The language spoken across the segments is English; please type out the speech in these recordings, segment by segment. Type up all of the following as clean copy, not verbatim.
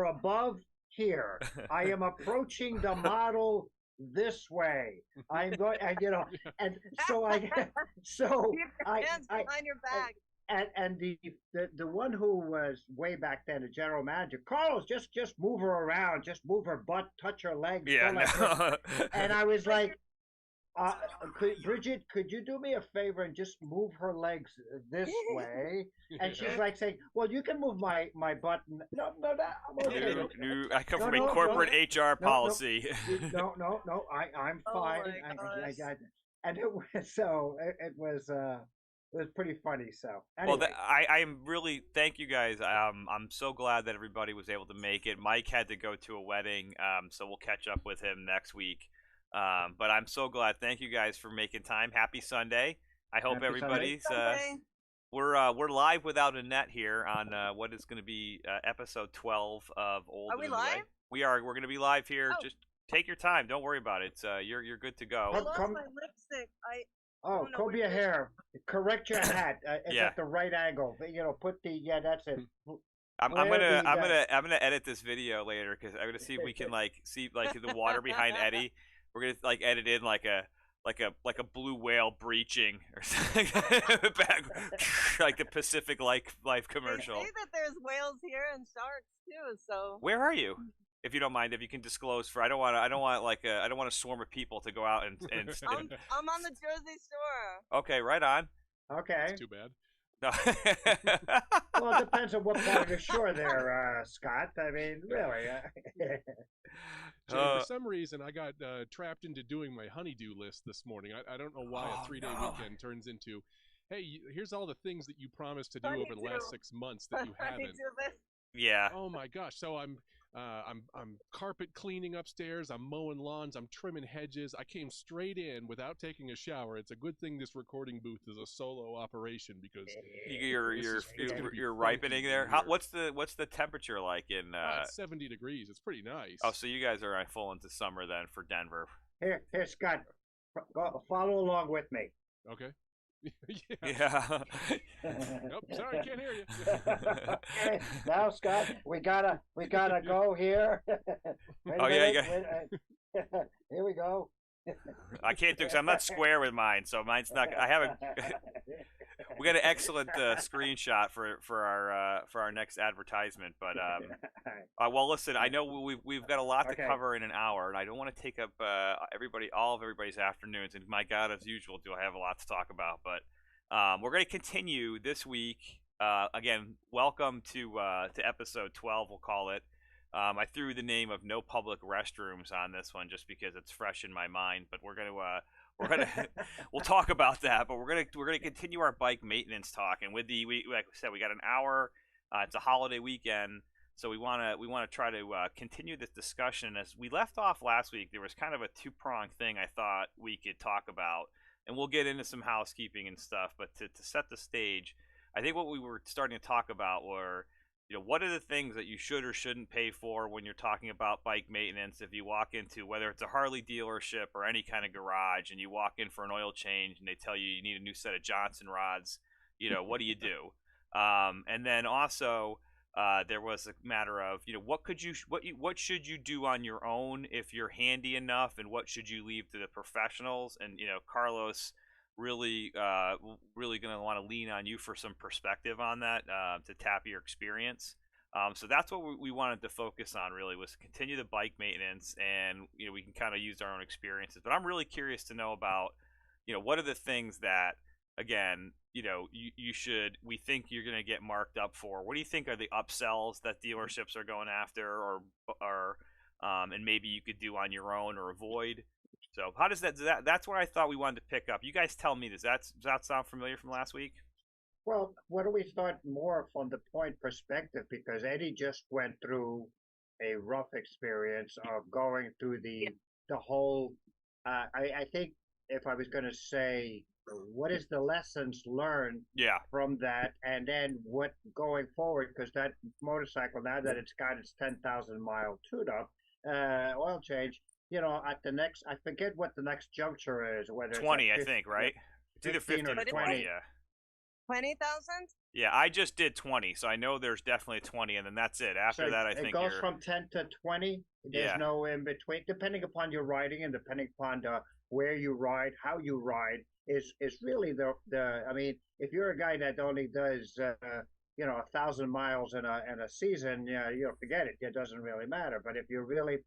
above here. I am approaching the model this way. I'm going, and and so so Keep your I, hands I, behind your I back. and the one who was way back then the general manager, Carlos, just move her around, just move her butt, touch her legs, Yeah, go like this. no. And I was like, Bridget, could you do me a favor and just move her legs this way? And she's like saying, "Well, you can move my butt." No, I'm okay. I come No, from a no, corporate no, HR no, policy. no. I'm Oh fine. my gosh. And it was it was pretty funny. So Well, anyway, I'm really thank you guys. I'm so glad that everybody was able to make it. Mike had to go to a wedding, so we'll catch up with him next week. But I'm so glad. Thank you guys for making time. Happy Sunday. I hope Happy everybody's Sunday. we're live without a net here on what is going to be episode 12 of Old Are and we in the Way. live? We are. We're going to be live here. Oh. Just take your time. Don't worry about it. It's, you're good to go. I lost come- my lipstick. oh, no, comb we're your good. hair, correct your hat. It's Yeah. at the right angle. Put the that's it. I'm Where gonna edit this video later because I'm gonna see if we can see the water behind Eddie. We're gonna edit in like a blue whale breaching or something back, like the Pacific Life They commercial. say that there's whales here and sharks too. So Where are you? If you don't mind, if you can disclose, I don't want a swarm of people to go out and I'm on the Jersey Shore. okay, right on. Okay. That's too bad. No. Well, it depends on what part of the shore there, Scott. I mean, really. Jay, for some reason, I got trapped into doing my honeydew list this morning. I don't know why a 3-day weekend turns into, hey, here's all the things that you promised to do over the last 6 months that you haven't. Yeah. Oh my gosh! So I'm carpet cleaning upstairs. I'm mowing lawns. I'm trimming hedges. I came straight in without taking a shower. It's a good thing this recording booth is a solo operation because You're ripening there. What's the temperature like in? It's 70 degrees. It's pretty nice. Oh, so you guys are full into summer then for Denver. Here, Scott. Follow along with me. Okay. Yeah. Nope, sorry, can't hear you. Okay, now, Scott, we gotta go here. Wait a minute, here we go. I can't do because I'm not square with mine, so mine's not. I haven't. We got an excellent screenshot for our next advertisement, but well, listen, I know we've got a lot to cover in an hour, and I don't want to take up all of everybody's afternoons. And my God, as usual, do I have a lot to talk about? But we're going to continue this week. Again, welcome to episode 12. We'll call it. I threw the name of No Public Restrooms on this one just because it's fresh in my mind, but we're gonna we'll talk about that. But we're gonna continue our bike maintenance talk, and like we said, we got an hour. It's a holiday weekend, so we wanna try to continue this discussion. As we left off last week, there was kind of a two-pronged thing I thought we could talk about, and we'll get into some housekeeping and stuff. But to set the stage, I think what we were starting to talk about were, what are the things that you should or shouldn't pay for when you're talking about bike maintenance? If you walk into, whether it's a Harley dealership or any kind of garage, and you walk in for an oil change and they tell you need a new set of Johnson rods, what do you do? And then also there was a matter of, what should you do on your own if you're handy enough, and what should you leave to the professionals? And Carlos really going to want to lean on you for some perspective on that, to tap your experience. So that's what we wanted to focus on, really, was to continue the bike maintenance, and we can kind of use our own experiences. But I'm really curious to know about, what are the things that, again, we think you're going to get marked up for. What do you think are the upsells that dealerships are going after, or and maybe you could do on your own or avoid? So how does that's what I thought we wanted to pick up. You guys tell me, does that sound familiar from last week? Well, why don't we start more from the point perspective, because Eddie just went through a rough experience of going through the whole. I think if I was going to say, what is the lessons learned from that, and then what going forward, because that motorcycle, now that it's got its 10,000-mile tune-up, oil change. At the next, I forget what the next juncture is. Whether 20, it's I think, right? It's either 15 or 20. Yeah. 20,000? Yeah, I just did 20, so I know there's definitely 20, and then that's it. After So that, I it think goes you're from 10 to 20. There's yeah. no in between, depending upon your riding and depending upon where you ride, how you ride is really the. I mean, if you're a guy that only does 1,000 miles in a season, yeah, forget it. It doesn't really matter. But if you're really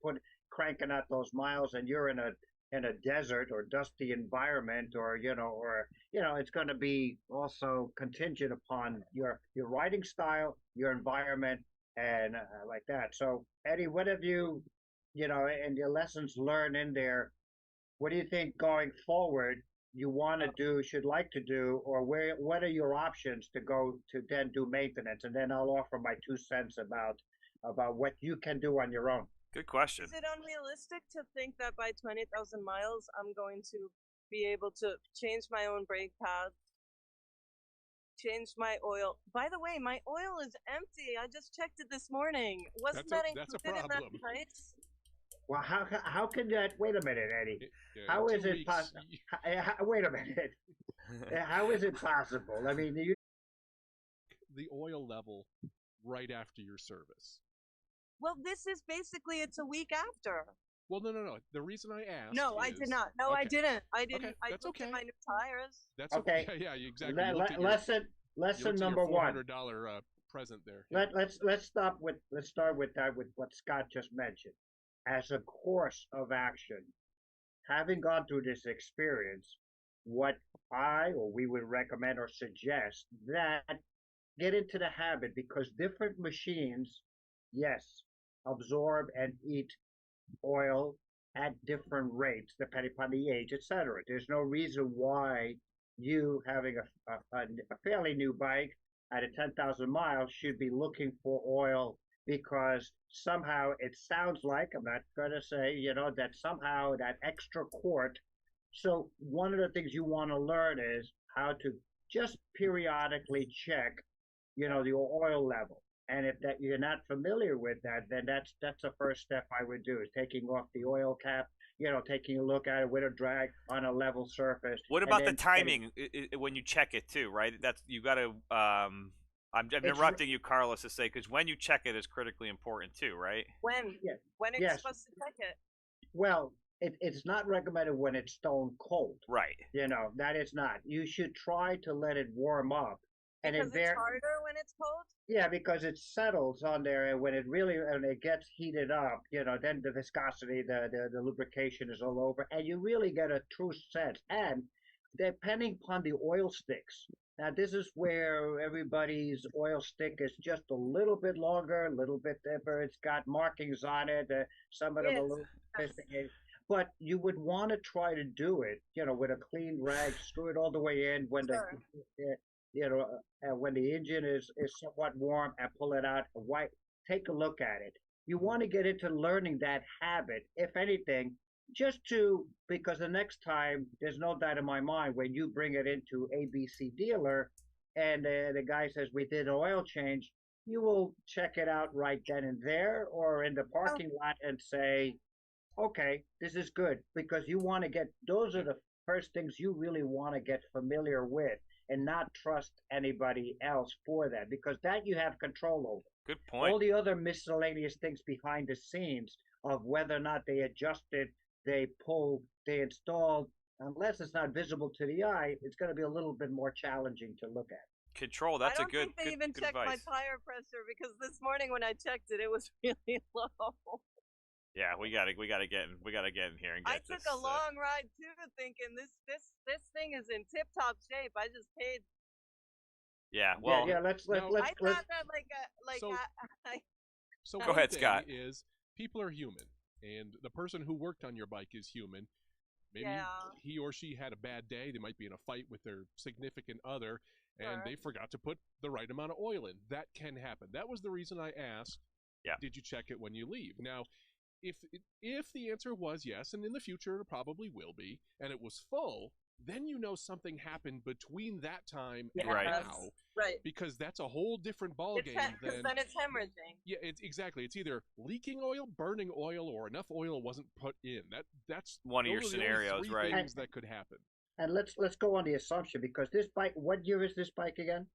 cranking out those miles and you're in a desert or dusty environment, or it's going to be also contingent upon your riding style, your environment, and like that. So, Eddie, what have you, and your lessons learned in there? What do you think going forward you want to do, should like to do, or what are your options to go to then do maintenance? And then I'll offer my 2 cents about what you can do on your own. Good question. Is it unrealistic to think that by 20,000 miles, I'm going to be able to change my own brake pads, change my oil? By the way, my oil is empty. I just checked it this morning. Wasn't that included in that price? Well, how can that? Wait a minute, Eddie. How is it possible? Wait a minute. How is it possible? I mean, the oil level right after your service. Well, this is basically, it's a week after. Well, no. The reason I asked. No, I did not. No, okay. I didn't. Okay, I looked at my new tires. That's okay. Yeah, exactly. Lesson number one. $400 present there. Let's start with that with what Scott just mentioned. As a course of action, having gone through this experience, what we would recommend or suggest that get into the habit, because different machines, yes, absorb and eat oil at different rates depending upon the age, etc. There's no reason why you, having a fairly new bike at 10,000 miles, should be looking for oil, because somehow it sounds like, I'm not going to say, that somehow that extra quart. So one of the things you want to learn is how to just periodically check, the oil level. And if that you're not familiar with that, then that's the first step I would do, is taking off the oil cap, taking a look at it with a drag on a level surface. What about the timing when you check it too, right? That's, you got to, I'm interrupting you, Carlos, to say, because when you check it is critically important too, right? When it's supposed to check it. Well, it's not recommended when it's stone cold. Right. That is not. You should try to let it warm up. Because it's harder when it's cold? Yeah, because it settles on there, and when it gets heated up, then the viscosity, the lubrication is all over, and you really get a true sense. And depending upon the oil sticks, now this is where everybody's oil stick is just a little bit longer, a little bit deeper. It's got markings on it. Some of them are a little sophisticated. But you would want to try to do it, with a clean rag, screw it all the way in when when the engine is somewhat warm, and pull it out, take a look at it. You want to get into learning that habit, if anything, because the next time, there's no doubt in my mind, when you bring it into ABC dealer and the guy says, we did an oil change, you will check it out right then and there, or in the parking lot, and say, okay, this is good, because you want to those are the first things you really want to get familiar with, and not trust anybody else for that, because that you have control over. Good point. All the other miscellaneous things behind the scenes of whether or not they adjusted, they pulled, they installed, unless it's not visible to the eye, it's going to be a little bit more challenging to look at. Control, that's a good advice. I don't think they even checked my tire pressure, because this morning when I checked it, it was really low. Yeah, we gotta get in here and get this. I took a long ride too, thinking this thing is in tip top shape. I just paid. Yeah, well. Yeah. Let's. I thought that So go ahead, Scott. Is people are human, and the person who worked on your bike is human. Maybe he or she had a bad day. They might be in a fight with their significant other, and they forgot to put the right amount of oil in. That can happen. That was the reason I asked. Yeah. Did you check it when you leave? Now, if the answer was yes, and in the future it probably will be, and it was full, then something happened between that time and now. Right. Because that's a whole different ballgame. Because then it's hemorrhaging. Yeah, exactly. It's either leaking oil, burning oil, or enough oil wasn't put in. That's one of your scenarios, right? Things that could happen. And let's go on the assumption, because this bike, what year is this bike again?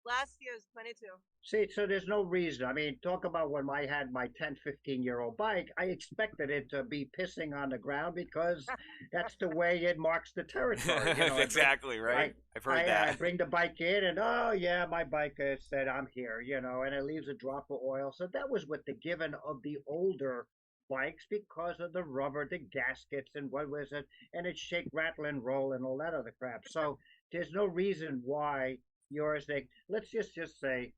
Last year's 22. See, so there's no reason. I mean, talk about when I had my 10, 15-year-old bike, I expected it to be pissing on the ground because that's the way it marks the territory. You know, exactly, right? I've heard that. I bring the bike in and, oh, yeah, my bike said I'm here, you know, and it leaves a drop of oil. So that was with the given of the older bikes because of the rubber, the gaskets, and what was it? And it shake, rattle, and roll and all that other crap. So there's no reason why yours, let's just say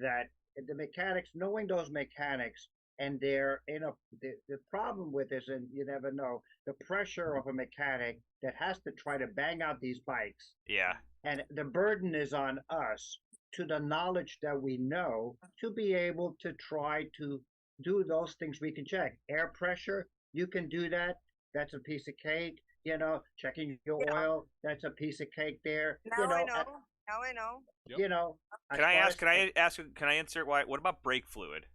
that the mechanics, knowing those mechanics, and they're in the problem with this, and you never know, the pressure of a mechanic that has to try to bang out these bikes. Yeah. And the burden is on us, to the knowledge that we know, to be able to try to do those things we can check. Air pressure, you can do that. That's a piece of cake. You know, checking your oil, that's a piece of cake there. Now you know, I know. Now I know. Yep. You know, Can I ask? Can I insert? What about brake fluid?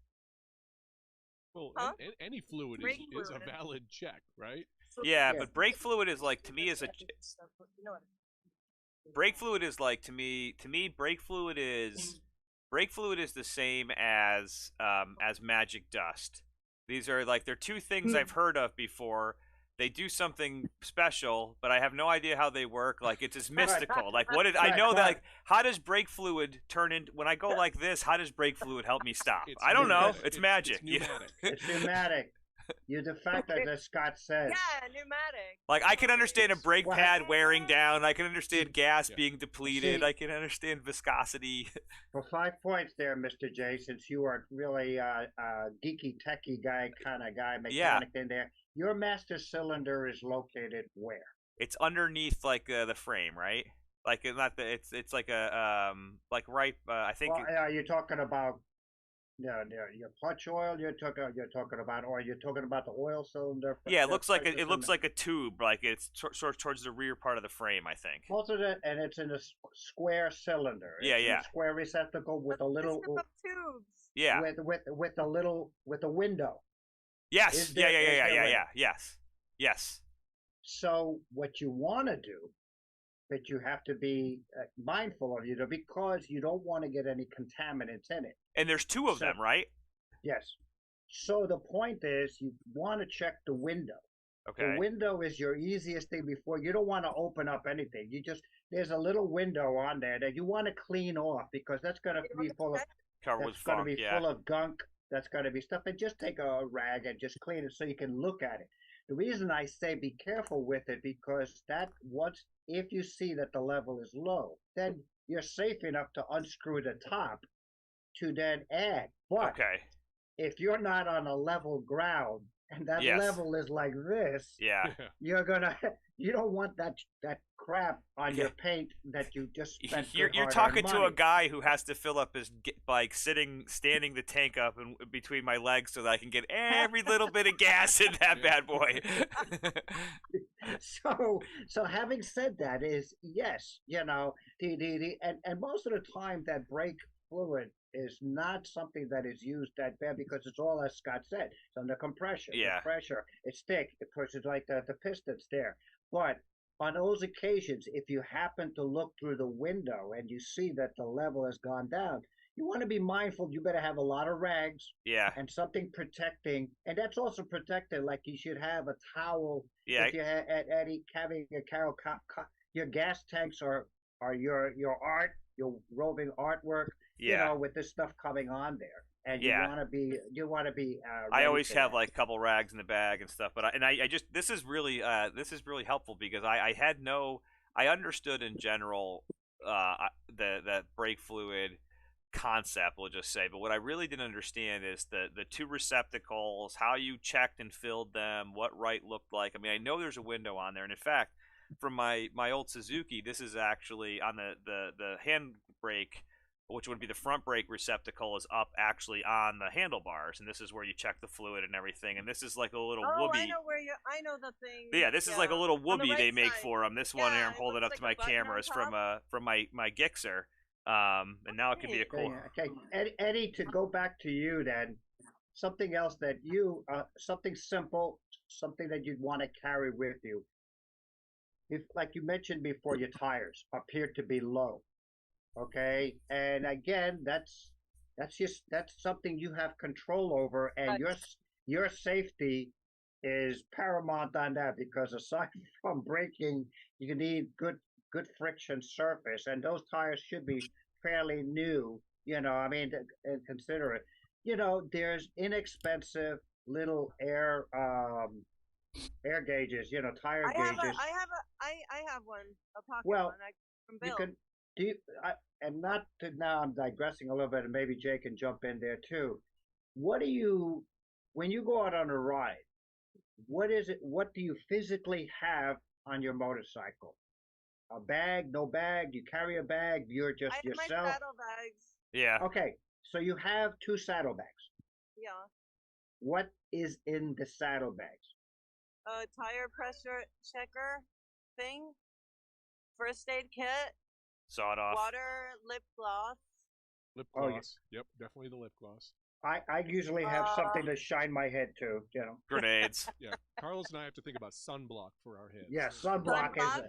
Well, Huh? any fluid Brake is a fluid. valid check, right? Yeah, Yeah. but brake fluid is like to me is a You know what? brake fluid is like to me brake fluid is the same as magic dust. These are like they're two things I've heard of before. They do something special, but I have no idea how they work. Like it's just mystical. Like what did I know that like how does brake fluid turn into when I go like this? How does brake fluid help me stop? It's I don't know. pneumatic. It's magic. It's pneumatic. It's pneumatic. You the fact that Scott says. Yeah, pneumatic. Like I can understand a brake What? pad wearing down. I can understand gas Yeah. being depleted. See- I can understand viscosity. For 5 points there, Mr. J, since you are really a geeky, techie kind of guy, mechanic in there, your master cylinder is located where? It's underneath like the frame, right? Like it's not the it's like a like right. I think Well, are you talking about your clutch oil? You're talking about, or you're talking about the oil cylinder? yeah. It looks like it looks like a tube. Like it's sort of towards the rear part of the frame. I think. Most of it, and it's in a square cylinder. Yeah, It's in yeah. a square receptacle with a little tubes. Yeah. with a window. Yes. Is there- Yes. So what you want to do, but you have to be mindful of, because you don't want to get any contaminants in it. And there's two of So- them, right? Yes. So the point is, you want to check the window. Okay. The window is your easiest thing before. You don't want to open up anything. There's a little window on there that you want to clean off because that's going to be full of Covered with that's going to funk. be Yeah. full of gunk. That's going to be stuff. And just take a rag and just clean it so you can look at it. The reason I say be careful with it because if you see that the level is low, then you're safe enough to unscrew the top to then add. But Okay. if you're not on a level ground and that Yes. level is like this, Yeah. you don't want that crap on Yeah. your paint that you just spent. You're good talking hard-earned to a money. guy who has to fill up his bike standing the tank up in between my legs so that I can get every little bit of gas in that bad boy. So having said that, is yes, and most of the time that brake fluid is not something that is used that bad because it's all, as Scott said, it's under compression. Yeah. The pressure, it's thick. It pushes like the pistons there. But on those occasions, if you happen to look through the window and you see that the level has gone down, you want to be mindful. You better have a lot of rags Yeah. and something protecting, and that's also protected. Like you should have a towel. Yeah. If you having a Carol, your gas tanks are your art, your roving artwork. Yeah. With this stuff coming on there, and Yeah. you want to be. I ready always for have that. like a couple rags in the bag and stuff, but I just this is really helpful because I understood in general the brake fluid concept, we'll just say, but what I really didn't understand is the two receptacles, how you checked and filled them, what right looked like. I mean, I know there's a window on there, and in fact, from my old Suzuki, this is actually on the hand brake, which would be the front brake receptacle, is up actually on the handlebars, and this is where you check the fluid and everything. And this is like a little Oh, whoopee. I know the thing. Yeah, this is like a little On the whoopee right they make side. for them. This one here, Yeah, I'm it holding up looks to my like a button camera, on is from top. my Gixxer. And now it can be a cool. Okay, Eddie, to go back to you then, something else that something simple, something that you'd want to carry with you. If, like you mentioned before, your tires appear to be low. Okay, and again, that's something you have control over, and Right. your safety is paramount on that because aside from braking, you need good friction surface, and those tires should be fairly new. I mean, and consider it. There's inexpensive little air gauges, tire gauges. I have one, a pocket Well, one. From you Bill. can do you, and not to now I'm digressing a little bit, and maybe Jay can jump in there too. What do you when you go out on a ride? What do you physically have on your motorcycle? A bag, no bag? You carry a bag? You're I just have my yourself? saddlebags. Yeah. Okay, so you have two saddlebags. Yeah. What is in the saddlebags? A tire pressure checker thing. First aid kit. Sawed off. Water, lip gloss. Lip Oh, gloss. Yep, definitely the lip gloss. I usually have something to shine my head to. Grenades. Yeah, Carlos and I have to think about sunblock for our heads. Yeah, sunblock is Sunblock?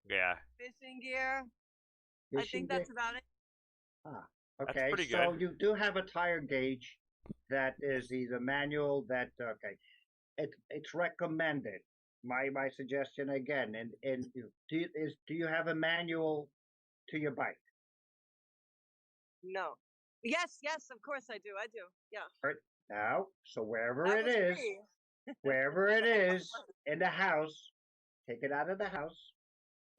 Yeah. Fishing gear. I fishing think that's gear. about it. That's Okay, pretty so good. you do have a tire gauge that is either manual that okay. It's recommended. My suggestion again, and do you have a manual to your bike? No. Yes, of course I do. I do. Yeah. Right now, so wherever That it was is, free. wherever it is in the house, take it out of the house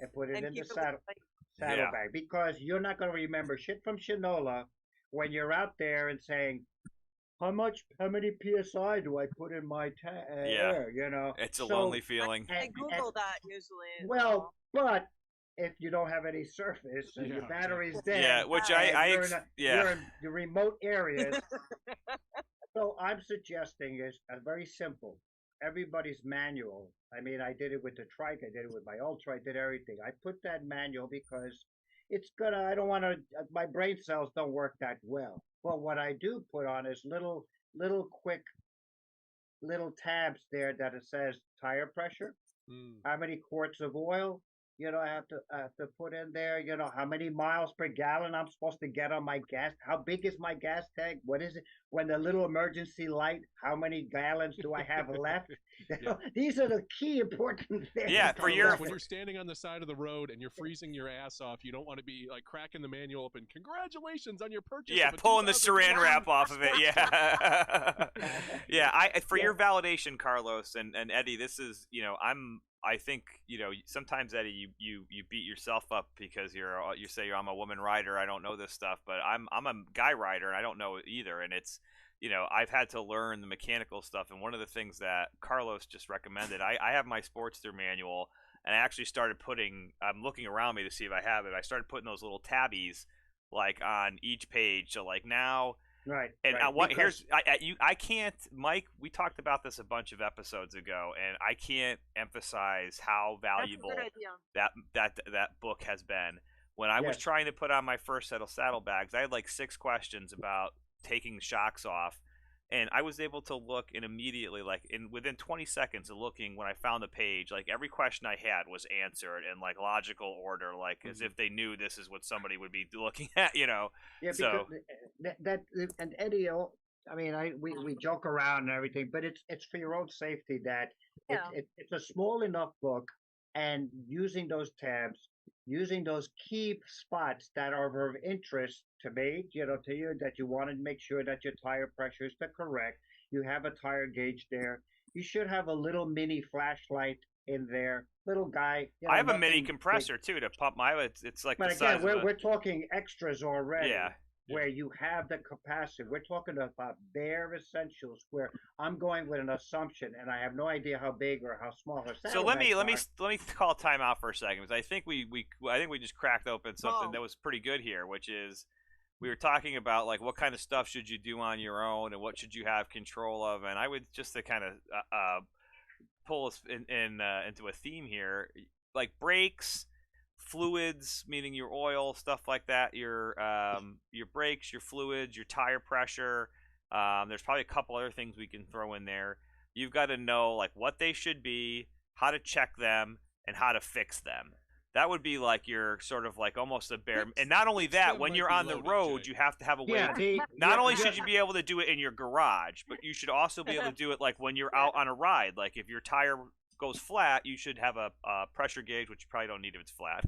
and put it And in the keep it with saddlebag because you're not going to remember shit from Shinola when you're out there and saying, how many psi do I put in my air? It's a So, lonely feeling. I and, Google that usually. well, but if you don't have any surface and your Yeah, battery's dead, Yeah, which and yeah. you're in the remote areas. So I'm suggesting is very simple. Everybody's manual. I mean, I did it with the trike. I did it with my ultra. I did everything. I put that manual because it's gonna. I don't want to. My brain cells don't work that well. But what I do put on is little quick little tabs there that it says tire pressure, Mm. how many quarts of oil, I have to put in there, how many miles per gallon I'm supposed to get on my gas, how big is my gas tank, what is it, when the little emergency light, how many gallons do I have left? Yeah. These are the key important things. Yeah, for your- when you're standing on the side of the road and you're freezing your ass off, you don't want to be like cracking the manual open. Congratulations on your purchase. Yeah, of a pulling the 2020 saran wrap off of it. Yeah. Yeah, for Yeah. your validation, Carlos and Eddie, this is, I think, sometimes Eddie, you beat yourself up because you say I'm a woman rider, I don't know this stuff, but I'm a guy rider and I don't know it either, and it's I've had to learn the mechanical stuff, and one of the things that Carlos just recommended, I have my Sportster manual, and I actually started I'm looking around me to see if I have it. I started putting those little tabbies like on each page, so like now. Right. And right. what Because- I can't, Mike. We talked about this a bunch of episodes ago, and I can't emphasize how valuable That's a good idea. that book has been. When I was Yes. trying to put on my first set of saddlebags, I had like 6 questions about taking the shocks off, and I was able to look and immediately, like within 20 seconds of looking, when I found the page, like every question I had was answered in like logical order, like as if they knew this is what somebody would be looking at, Yeah, because So that and Eddie, I mean, we joke around and everything, but it's for your own safety that Yeah. it's a small enough book, and using those tabs, using those key spots that are of interest to me, to you, that you want to make sure that your tire pressure is the correct. You have a tire gauge there. You should have a little mini flashlight in there, little guy. I have a nothing mini big. compressor too to pump my. It's like But the again, size we're of we're talking extras already. yeah. Where you have the capacity. We're talking about bare essentials where I'm going with an assumption and I have no idea how big or how small her So let me saddlebags are. call time out for a second, because I think we just cracked open something Whoa. that was pretty good here, which is we were talking about like what kind of stuff should you do on your own and what should you have control of, and I would just to kind of pull us into a theme here, like brakes, fluids, meaning your oil, stuff like that, your brakes, your fluids, your tire pressure. There's probably a couple other things we can throw in there. You've got to know like what they should be, how to check them, and how to fix them. That would be like your sort of like almost a bare. Fixed- And not only fixed that, them when might you're be on the loaded, road, Jay. you have to have a way. Yeah, Not only should you be able to do it in your garage, but you should also be able to do it like when you're out on a ride. Like if your tire goes flat, you should have a pressure gauge, which you probably don't need if it's flat,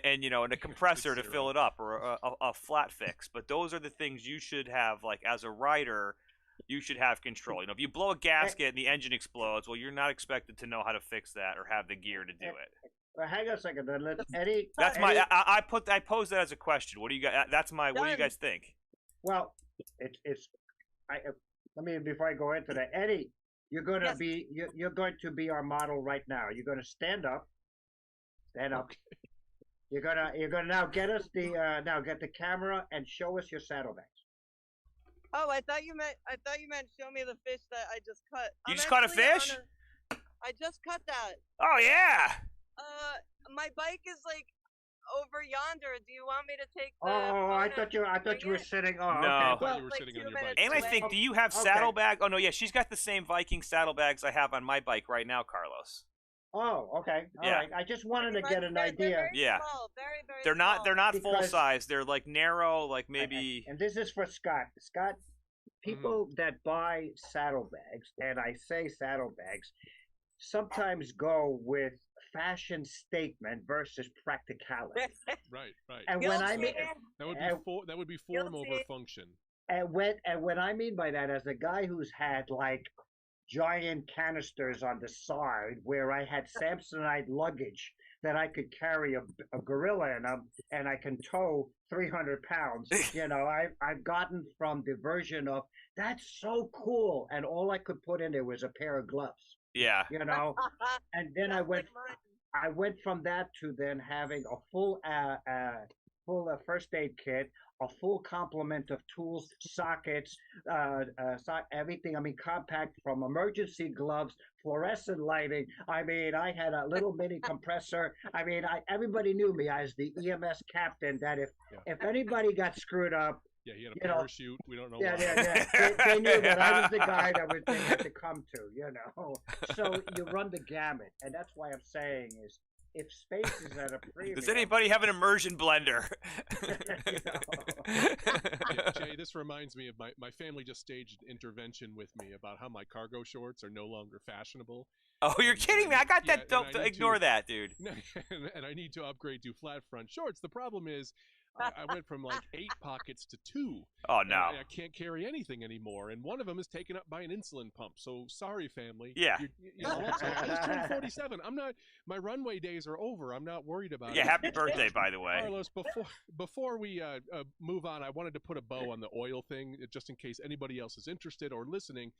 and you know, and a compressor to fill it up, or a flat fix. But those are the things you should have, like as a rider, you should have control. You know, if you blow a gasket and the engine explodes, well, you're not expected to know how to fix that or have the gear to do it. Well, hang on a second. Then let's Eddie. That's Eddie, my. I posed that as a question. What do you guys? That's my. What do you Done. guys think? Well, it's. Let me before I go into that, Eddie. You're going to Yes. be you're going to be our model right now. You're going to stand up. Stand up. You're gonna now get us the get the camera and show us your saddlebags. Oh, I thought you meant show me the fish that I just cut. You I'm just caught a actually on fish? I just cut that. Oh yeah. My bike is like over yonder. Do you want me to take the Oh, I phone thought you bring were it? sitting. Oh, No. okay. I thought Well, you were like sitting 2 on your bike. minutes And I away. think, do you have Okay. saddlebag? Oh no, yeah, she's got the same Viking saddlebags I have on my bike right now, Carlos. oh, okay. All right. Yeah. I just wanted to But get an they're idea. very Yeah. small, very, very They're not. small. They're not Because- full size. They're like narrow, like maybe. And this is for Scott. Scott, people that buy saddlebags, and I say saddlebags, sometimes go with fashion statement versus practicality. Right. And when I mean, That would be form over Guilty. function. and when I mean by that, as a guy who's had like giant canisters on the side where I had Samsonite luggage that I could carry a gorilla in them, and I can tow 300 pounds. You know, I've gotten from the version of that's so cool, and all I could put in there was a pair of gloves. Yeah. You know, and then I Sounds went. like mine. I went from that to then having a full first aid kit, a full complement of tools, sockets, everything. I mean, compact from emergency gloves, fluorescent lighting. I mean, I had a little mini compressor. I mean, everybody knew me as the EMS captain. That if anybody got screwed up, Yeah, he had a You know, parachute. We don't know yeah, why. they knew that I was the guy that they had to come to, you know. So you run the gamut, and that's why I'm saying is if space is at a premium. Does anybody have an immersion blender? Yeah, Jay, this reminds me of my family just staged an intervention with me about how my cargo shorts are no longer fashionable. Oh, you're kidding me! I got that. and Don't I need ignore to- that, dude. and I need to upgrade to flat front shorts. The problem is, I went from like 8 pockets to 2. Oh and no. I can't carry anything anymore, and one of them is taken up by an insulin pump. So sorry, family. Yeah. You know, so I just turned 47. I'm not. My runway days are over. I'm not worried about Yeah. it. Happy birthday, by the way. Carlos, before we move on, I wanted to put a bow on the oil thing, just in case anybody else is interested or listening.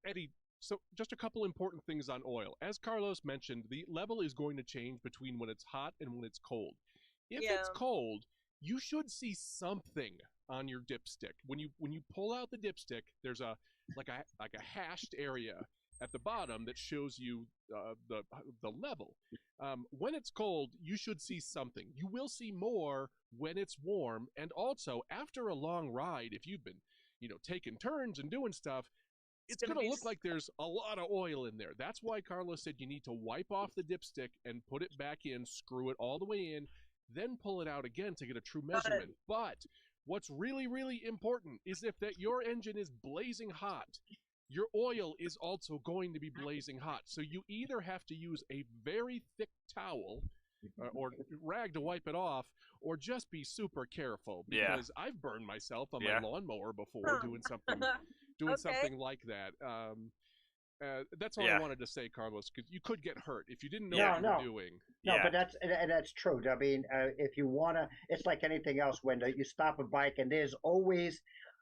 Eddie, so just a couple important things on oil. As Carlos mentioned, the level is going to change between when it's hot and when it's cold. If it's Yeah. cold, you should see something on your dipstick. When you pull out the dipstick, there's a hashed area at the bottom that shows you the level. When it's cold, you should see something. You will see more when it's warm, and also after a long ride, if you've been, taking turns and doing stuff, it's gonna going to be look like there's a lot of oil in there. That's why Carlos said you need to wipe off the dipstick and put it back in, screw it all the way in, then pull it out again to get a true Got it. measurement. But what's really, really important is if that your engine is blazing hot, your oil is also going to be blazing hot. So you either have to use a very thick towel or rag to wipe it off, or just be super careful, Yeah. because I've burned myself on Yeah. my lawnmower before doing something Okay. something like that. That's all Yeah. I wanted to say, Carlos, because you could get hurt if you didn't know Yeah. what you were doing. No, Yeah. but that's true. I mean, if you wanna, it's like anything else. When you stop a bike, and there's always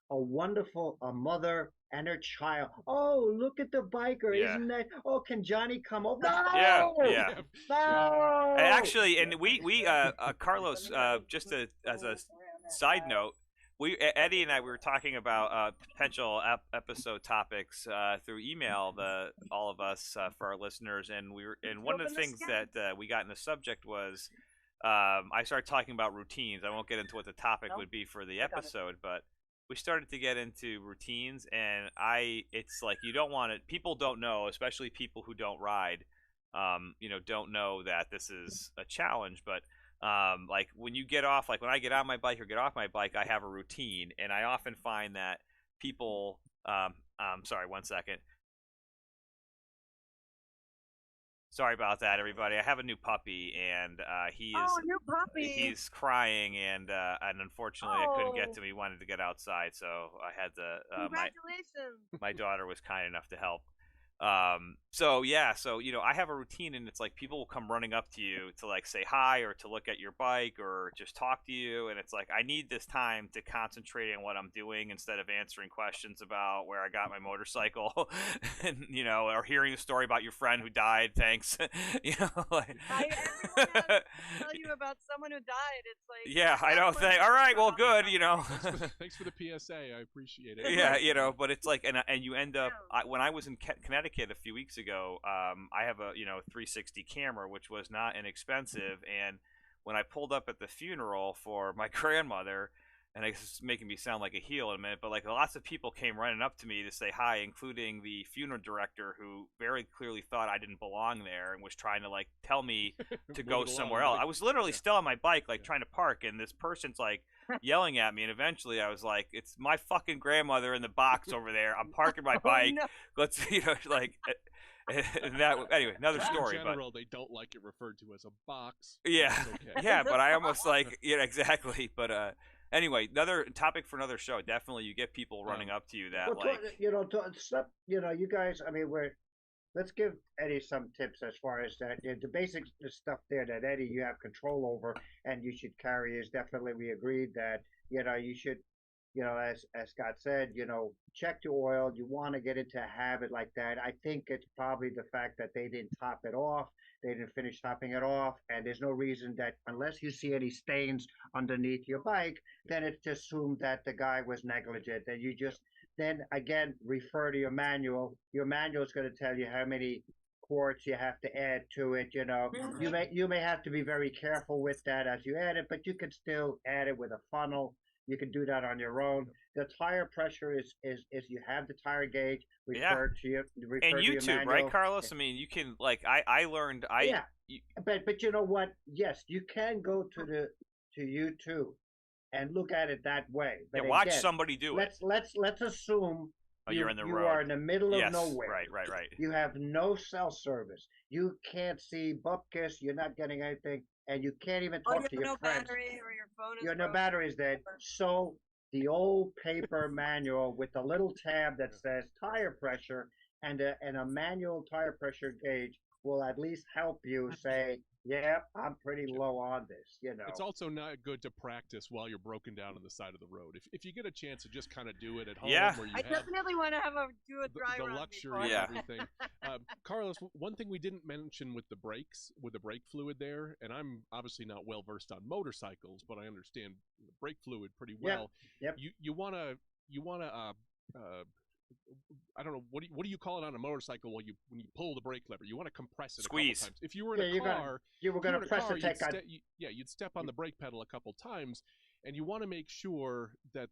a mother and her child. Oh, look at the biker! Yeah. Isn't that? Oh, can Johnny come over? No! Yeah. Yeah. No! Actually, and we Carlos, just as a side note, Eddie and I were talking about potential episode topics through email, all of us for our listeners, and one of the things that we got in the subject was I started talking about routines. I won't get into what the topic would be for the episode, but we started to get into routines, and it's like you don't want it. People don't know, especially people who don't ride, don't know that this is a challenge, but like when you get off, like when I get on my bike or get off my bike, I have a routine, and I often find that people, sorry, 1 second. Sorry about that, everybody. I have a new puppy, and new puppy. he's crying, and unfortunately I couldn't get to him. He wanted to get outside, so I had to. Congratulations. My daughter was kind enough to help. So I have a routine, and it's like people will come running up to you to like say hi or to look at your bike or just talk to you, and it's like I need this time to concentrate on what I'm doing instead of answering questions about where I got my motorcycle and or hearing a story about your friend who died. Thanks. Everyone has to tell you about someone who died. It's like, yeah, I don't think. All right, well, good. Thanks for the PSA. I appreciate it. Yeah, but it's like, and you end up. When I was in Connecticut a few weeks ago, I have a 360 camera, which was not inexpensive, and when I pulled up at the funeral for my grandmother, and it's making me sound like a heel in a minute, but like lots of people came running up to me to say hi, including the funeral director, who very clearly thought I didn't belong there and was trying to like tell me to go somewhere else. I was literally still on my bike, like trying to park, and this person's like yelling at me, and eventually I was like, it's my fucking grandmother in the box over there. I'm parking my bike. No. Let's like that. Anyway, another story. In general, they don't like it referred to as a box. Yeah, okay. yeah, but I almost like exactly. But anyway, another topic for another show. Definitely, you get people running up to you that you guys. I mean, let's give Eddie some tips as far as that. The basic stuff there that Eddie you have control over and you should carry is definitely, we agreed that you should, as Scott said, check your oil. You want to get into a habit like that. I think it's probably the fact that they didn't top it off. They didn't finish topping it off, and there's no reason that unless you see any stains underneath your bike, then it's just assumed that the guy was negligent, and you just then again refer to your manual. Your manual is going to tell you how many quarts you have to add to it. You may have to be very careful with that as you add it, but you can still add it with a funnel. You can do that on your own. The tire pressure is you have the tire gauge. Refer to your and to YouTube, your manual. right, Carlos? I mean, you can I learned but you know what? Yes, you can go to YouTube and look at it that way. But watch somebody do it. Let's assume you're in the you road. are in the middle of yes, nowhere. Right. You have no cell service. You can't see bupkis. You're not getting anything, and you can't even talk to your friends. Battery or your phone is Your no battery is dead. So the old paper manual with the little tab that says tire pressure and a manual tire pressure gauge will at least help you say, yeah, I'm pretty low on this, It's also not good to practice while you're broken down on the side of the road. If you get a chance to just kind of do it at home, where you I definitely want to do a dry run. The luxury of everything. Carlos, one thing we didn't mention with the brakes, with the brake fluid there, and I'm obviously not well versed on motorcycles, but I understand the brake fluid pretty well. Yep. You want to I don't know, what do you call it on a motorcycle when you pull the brake lever? You want to compress it Squeeze. a couple times. If you were in a car, you were going to press the tech on. You'd step on the brake pedal a couple times, and you want to make sure that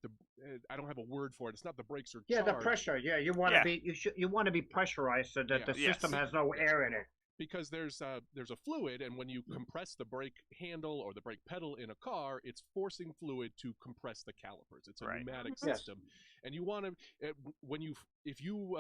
I don't have a word for it. It's not the brakes are charged. The pressure. Yeah, you want to be you want to be pressurized so that the system has no air in it. Because there's a fluid, and when you compress the brake handle or the brake pedal in a car, it's forcing fluid to compress the calipers. It's a pneumatic system, and you want to if you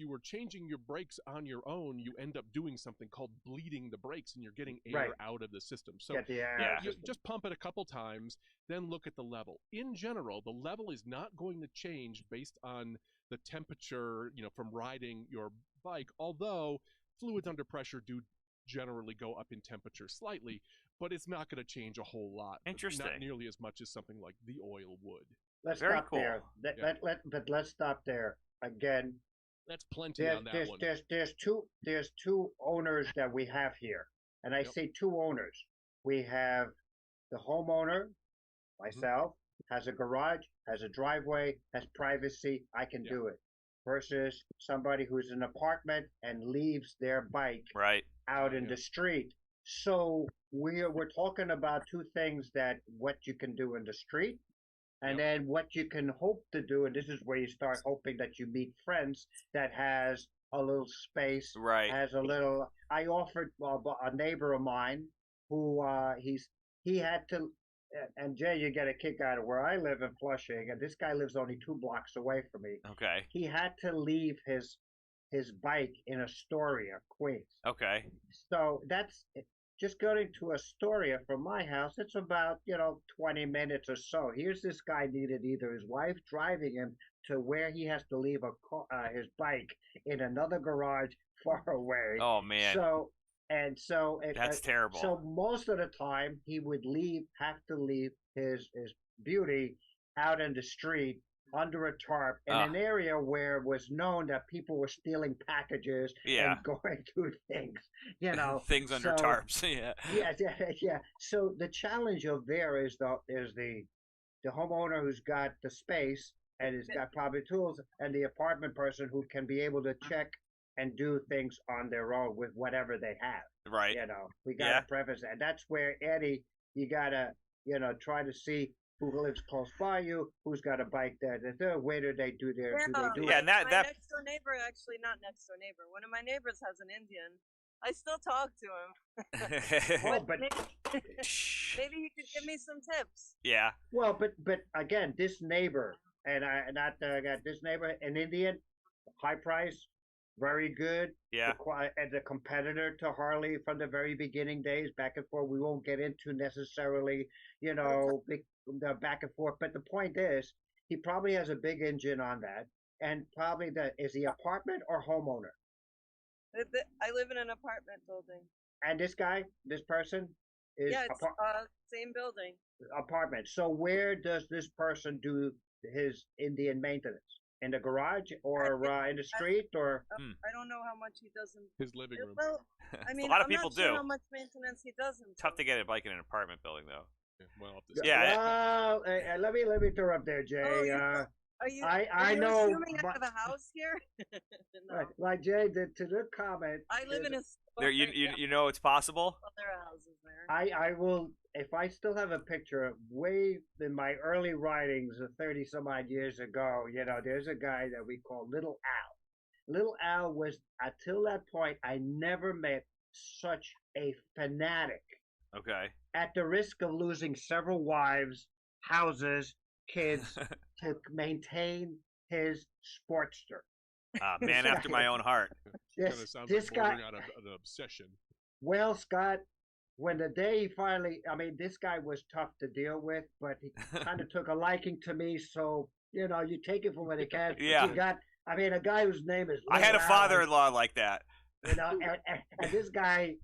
were changing your brakes on your own, you end up doing something called bleeding the brakes, and you're getting air out of the system. So you just pump it a couple times, then look at the level. In general, the level is not going to change based on the temperature, from riding your bike, although fluids under pressure do generally go up in temperature slightly, but it's not going to change a whole lot. Interesting. Not nearly as much as something like the oil would. Let's Very stop cool. there. But let's stop there. Again, that's plenty on that one. There's two owners that we have here, and I say two owners. We have the homeowner, myself, has a garage, has a driveway, has privacy. I can do it. Versus somebody who's in an apartment and leaves their bike out in the street. So we're talking about two things: that what you can do in the street And Yep. then what you can hope to do, and this is where you start hoping that you meet friends that has a little space, Right. has a little. I offered a neighbor of mine who he had to, and Jay, you get a kick out of where I live in Flushing, and this guy lives only 2 blocks away from me. Okay. He had to leave his bike in Astoria, Queens. Okay. So that's just going to Astoria from my house. It's about 20 minutes or so. Here's this guy needed either his wife driving him to where he has to leave his bike in another garage far away. Oh man. So That's terrible. So most of the time he would have to leave his beauty out in the street under a tarp in an area where it was known that people were stealing packages and going through things, things under tarps. Yeah. So the challenge of there is the homeowner who's got the space and has got probably tools, and the apartment person who can be able to check and do things on their own with whatever they have. Right. We gotta preface that. That's where Eddie, you gotta try to see who lives close by you, who's got a bike there, where do they do their do they do yeah, it? and that my next door neighbor, actually not next door neighbor, one of my neighbors has an Indian. I still talk to him. But maybe he could give me some tips. Yeah. Well, but again, this neighbor, and I got this neighbor, an Indian, high price, very good. Yeah. And the competitor to Harley from the very beginning days, back and forth. We won't get into necessarily, the back and forth. But the point is, he probably has a big engine on that, and probably is he apartment or homeowner? I live in an apartment building. And this person is it's same building. Apartment. So where does this person do his Indian maintenance? In the garage or in the street or? I don't know how much he does in his living room. Well, I mean, a lot of I'm people not sure do. how much maintenance he does. Tough to get a bike in an apartment building, though. Well, let me interrupt there, Jay. Are you I know. Assuming I have a house here? No. Like Jay did to the comment. I live in a. There, you know it's possible. Well, there are houses there. I will, if I still have a picture way in my early writings of 30 some odd years ago, there's a guy that we call Little Al. Little Al was, until that point, I never met such a fanatic. Okay. At the risk of losing several wives, houses, kids, to maintain his Sportster. Man after my own heart. This guy, out of an obsession. Well, Scott, when the day he finally, this guy was tough to deal with, but he kind of took a liking to me. So, you take it from what it can. Yeah. You got, a guy whose name is. I had a father-in-law like that. And this guy,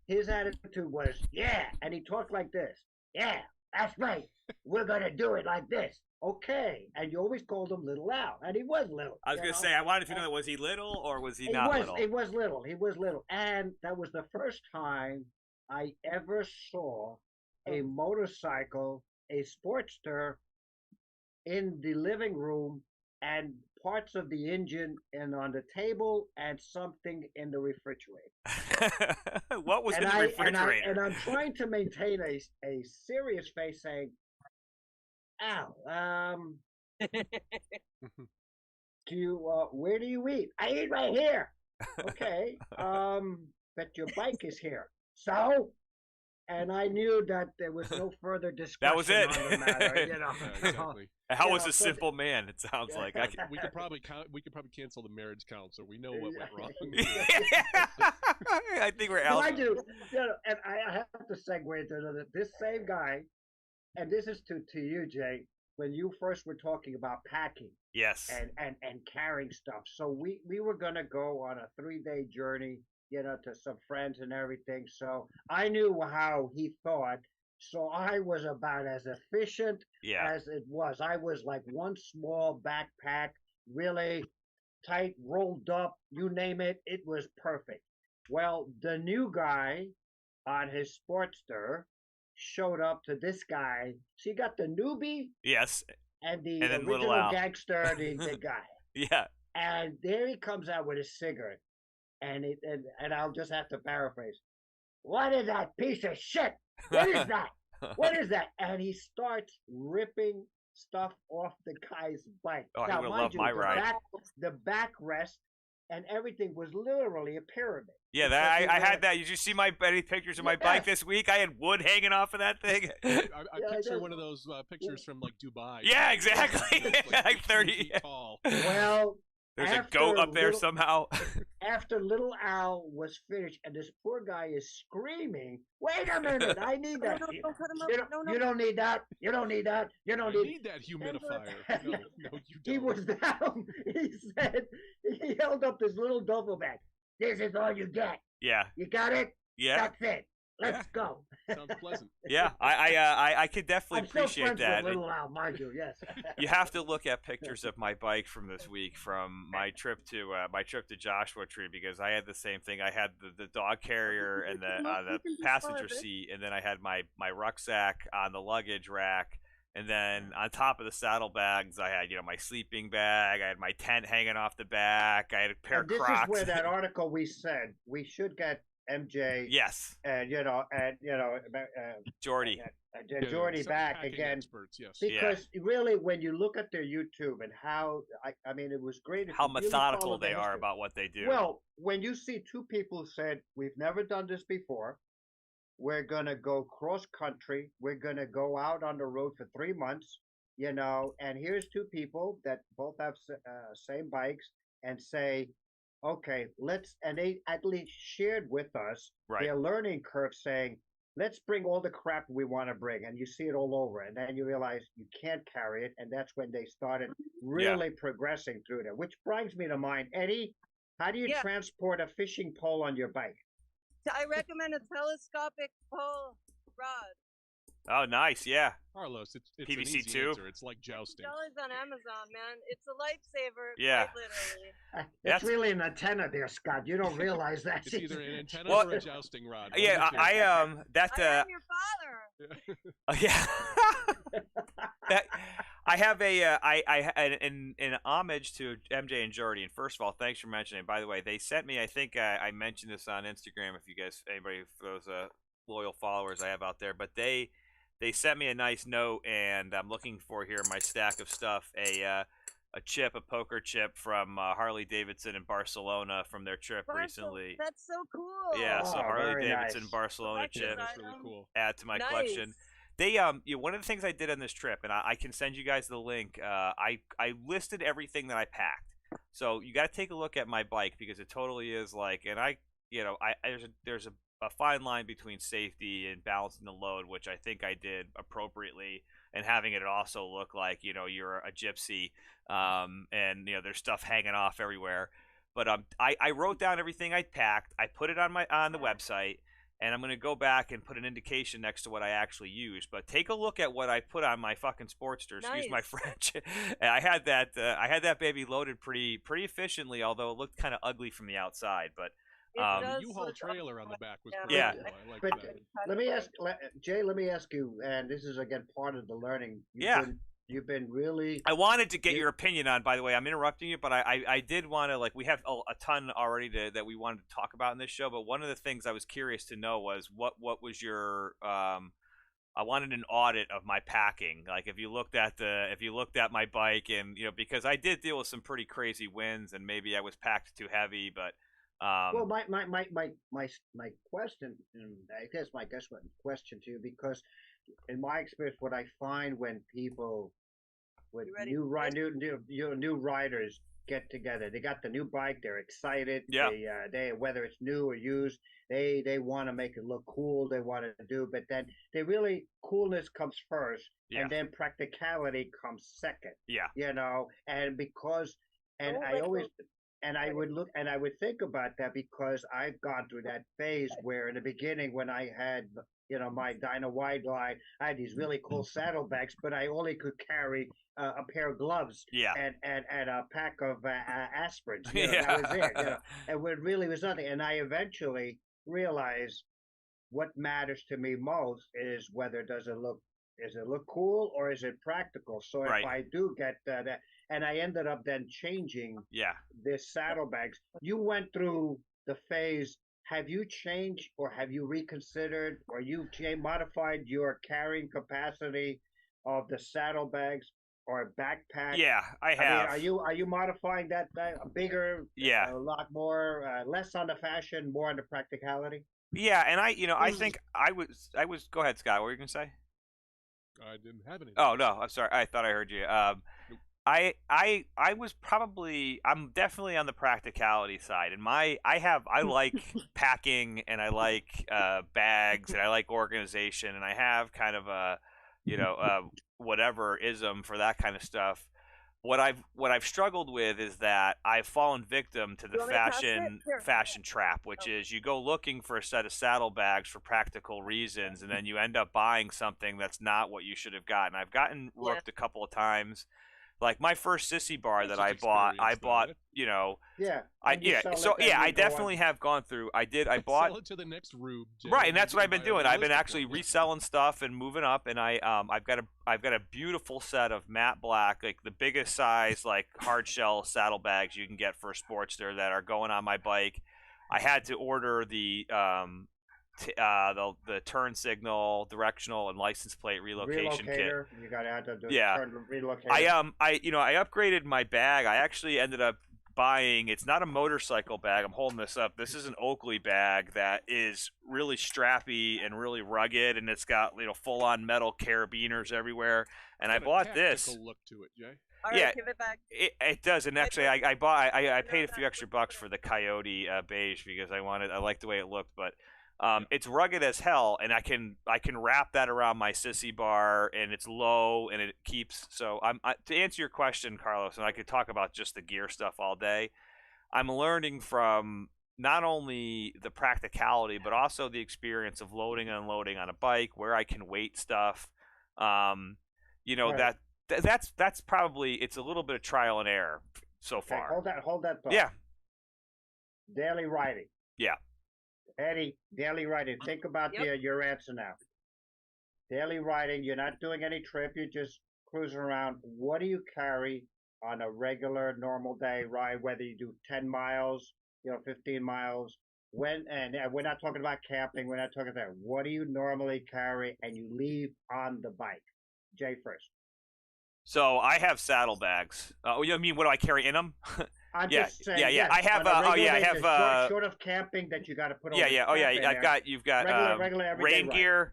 his attitude was, yeah. And he talked like this. Yeah, that's right. We're going to do it like this. Okay. And you always called him Little Al. And he was little. I was going to say, I wanted to know, was he little or was he not little? He was little. He was little. And that was the first time I ever saw a motorcycle, a Sportster, in the living room and parts of the engine and on the table and something in the refrigerator. What was in the refrigerator? And I'm trying to maintain a serious face saying, Al, where do you eat? I eat right here. Okay. But your bike is here. So? And I knew that there was no further discussion That was it. on the matter, Yeah, exactly. How was a simple man? It sounds like We could probably cancel the marriage council. We know what went wrong. I think we're Well, out. I do. And I have to segue into another. This same guy, and this is to you, Jay, when you first were talking about packing. Yes. And carrying stuff. So we were going to go on a 3-day journey, to some friends and everything. So I knew how he thought. So I was about as efficient as it was. I was like one small backpack, really tight, rolled up, you name it. It was perfect. Well, the new guy on his Sportster showed up to this guy. So you got the newbie. Yes. And the then original gangster, the guy. Yeah. And there he comes out with a cigarette. And I'll just have to paraphrase. What is that piece of shit? What is that? What is that? And he starts ripping stuff off the guy's bike. Oh, he Now, would mind love you, my ride. the backrest and everything was literally a pyramid. Yeah, I had that. Did you see any pictures of my bike this week? I had wood hanging off of that thing. I picture one of those pictures from like Dubai. Yeah, exactly. Like 30 feet tall. Well, there's a goat up there somehow. After Little Al was finished, and this poor guy is screaming, "Wait a minute! I need that! You don't need that! You don't need that! You don't need that humidifier!" No, you don't. He was down. He said he held up this little duffel bag. This is all you get. Yeah. You got it? Yeah. That's it. Let's go. Sounds pleasant. Yeah, I could definitely appreciate that. With Little Al, mind you, yes. You have to look at pictures of my bike from this week, from my trip to Joshua Tree, because I had the same thing. I had the dog carrier and the passenger seat, and then I had my rucksack on the luggage rack. And then on top of the saddlebags, I had, my sleeping bag. I had my tent hanging off the back. I had a pair of Crocs. This is where that article we said we should get MJ. Yes. And Jordy. Jordy back again. Experts, yes. Because really, when you look at their YouTube and how I mean, it was great. How methodical they are about what they do. Well, when you see two people said, "We've never done this before. We're going to go cross country. We're going to go out on the road for 3 months, and here's two people that both have same bikes and say, okay, and they at least shared with us their learning curve saying, let's bring all the crap we want to bring. And you see it all over. And then you realize you can't carry it. And that's when they started really progressing through that, which brings me to mind, Eddie, how do you transport a fishing pole on your bike? I recommend a telescopic pole rod. Oh, nice, yeah. Carlos, it's PVC an easy tube. Answer. It's like jousting. $10 on Amazon, man. It's a lifesaver. Yeah. Quite literally. It's really an antenna there, Scott. You don't realize that. It's either an antenna or a jousting rod. Yeah, I am your father. Yeah. I have in homage to MJ and Jordy. And first of all, thanks for mentioning it. By the way, they sent me. I think I mentioned this on Instagram. If you guys, anybody, for those loyal followers I have out there, but they sent me a nice note, and I'm looking for here in my stack of stuff a poker chip from Harley Davidson in Barcelona from their trip recently. That's so cool. Yeah, so Harley Davidson Barcelona chip. That's really cool. Add to my collection. They one of the things I did on this trip, and I can send you guys the link. I listed everything that I packed, so you got to take a look at my bike because it totally is like, and there's a fine line between safety and balancing the load, which I think I did appropriately, and having it also look like you're a gypsy, and there's stuff hanging off everywhere. But I wrote down everything I packed. I put it on the website. And I'm going to go back and put an indication next to what I actually used. But take a look at what I put on my fucking Sportster. Excuse my French. And I had that baby loaded pretty efficiently, although it looked kind of ugly from the outside. But the U-Haul trailer on the back was pretty cool. I like that. Let me ask you, and this is again part of the learning. You've been really. I wanted to get your opinion on. By the way, I'm interrupting you, but I did want to we have a ton already that we wanted to talk about in this show. But one of the things I was curious to know was what was your I wanted an audit of my packing. Like if you looked at my bike and because I did deal with some pretty crazy winds and maybe I was packed too heavy, but. Well, my question, and I guess my question to you, because in my experience, what I find when people with new riders get together, they got the new bike, they're excited. Yeah. They whether it's new or used, they want to make it look cool. They want to do, but then coolness comes first, and then practicality comes second. Yeah. And because I always. And I would think about that because I've gone through that phase where in the beginning when I had, my Dyna Wide Line, I had these really cool saddlebags, but I only could carry a pair of gloves and a pack of aspirins. That was it. And it really was nothing. And I eventually realized what matters to me most is whether does it look cool or is it practical? So if I do get that, and I ended up then changing this saddlebags. You went through the phase. Have you changed or have you reconsidered or you modified your carrying capacity of the saddlebags or backpack? Yeah, I I mean, have. are you modifying that bigger, Yeah. a lot more, less on the fashion, more on the practicality? Yeah, and I think I was. Go ahead, Scott. What were you gonna say? I didn't have anything. Oh to no, say. I'm sorry. I thought I heard you. Nope. I was probably I'm definitely on the practicality side, and I like packing, and I like bags, and I like organization, and I have kind of a whatever ism for that kind of stuff. What I've struggled with is that I've fallen victim to the You want me to pass it? Here. fashion trap, which Oh. is you go looking for a set of saddlebags for practical reasons, and then you end up buying something that's not what you should have gotten. I've gotten Yeah. rooked a couple of times. Like my first sissy bar That's that I just bought, experience, though, Yeah, I and you yeah, sell so it, then yeah, you I go on. definitely have gone through. I bought Sell it to the next rube. Jay, right, and that's what I've been buy a doing. I've been realistic actually one, yeah. reselling stuff and moving up, and I've got a beautiful set of matte black, like the biggest size, like hard shell saddlebags you can get for a Sportster that are going on my bike. I had to order the turn signal, directional, and license plate relocation kit. Relocator, you got to add the Yeah. turn relocator. I upgraded my bag. I actually ended up buying. It's not a motorcycle bag. I'm holding this up. This is an Oakley bag that is really strappy and really rugged, and it's got full on metal carabiners everywhere. And I Got a bought this. tactical look to it, Jay. All right, Yeah. give it back. It does, and actually, I paid a few extra bucks for the Coyote beige because I liked the way it looked, but it's rugged as hell, and I can wrap that around my sissy bar, and it's low, and it keeps. So to answer your question, Carlos, and I could talk about just the gear stuff all day. I'm learning from not only the practicality, but also the experience of loading and unloading on a bike, where I can weight stuff. Right. That's probably it's a little bit of trial and error so Okay, far. hold that thought. Yeah, Daily riding. yeah. Eddie, daily riding. Think about Yep. your answer now. Daily riding, you're not doing any trip, you're just cruising around. What do you carry on a regular, normal day ride, whether you do 10 miles, 15 miles? And we're not talking about camping, we're not talking about that. What do you normally carry and you leave on the bike? Jay first. So I have saddlebags. You mean what do I carry in them? I'm Yeah, just saying, yeah. yes, I have, on a oh, regular yeah, I basis, have, short of camping that you got to put on. Yeah, yeah. Oh, yeah. You've got regular everyday rain ride. gear,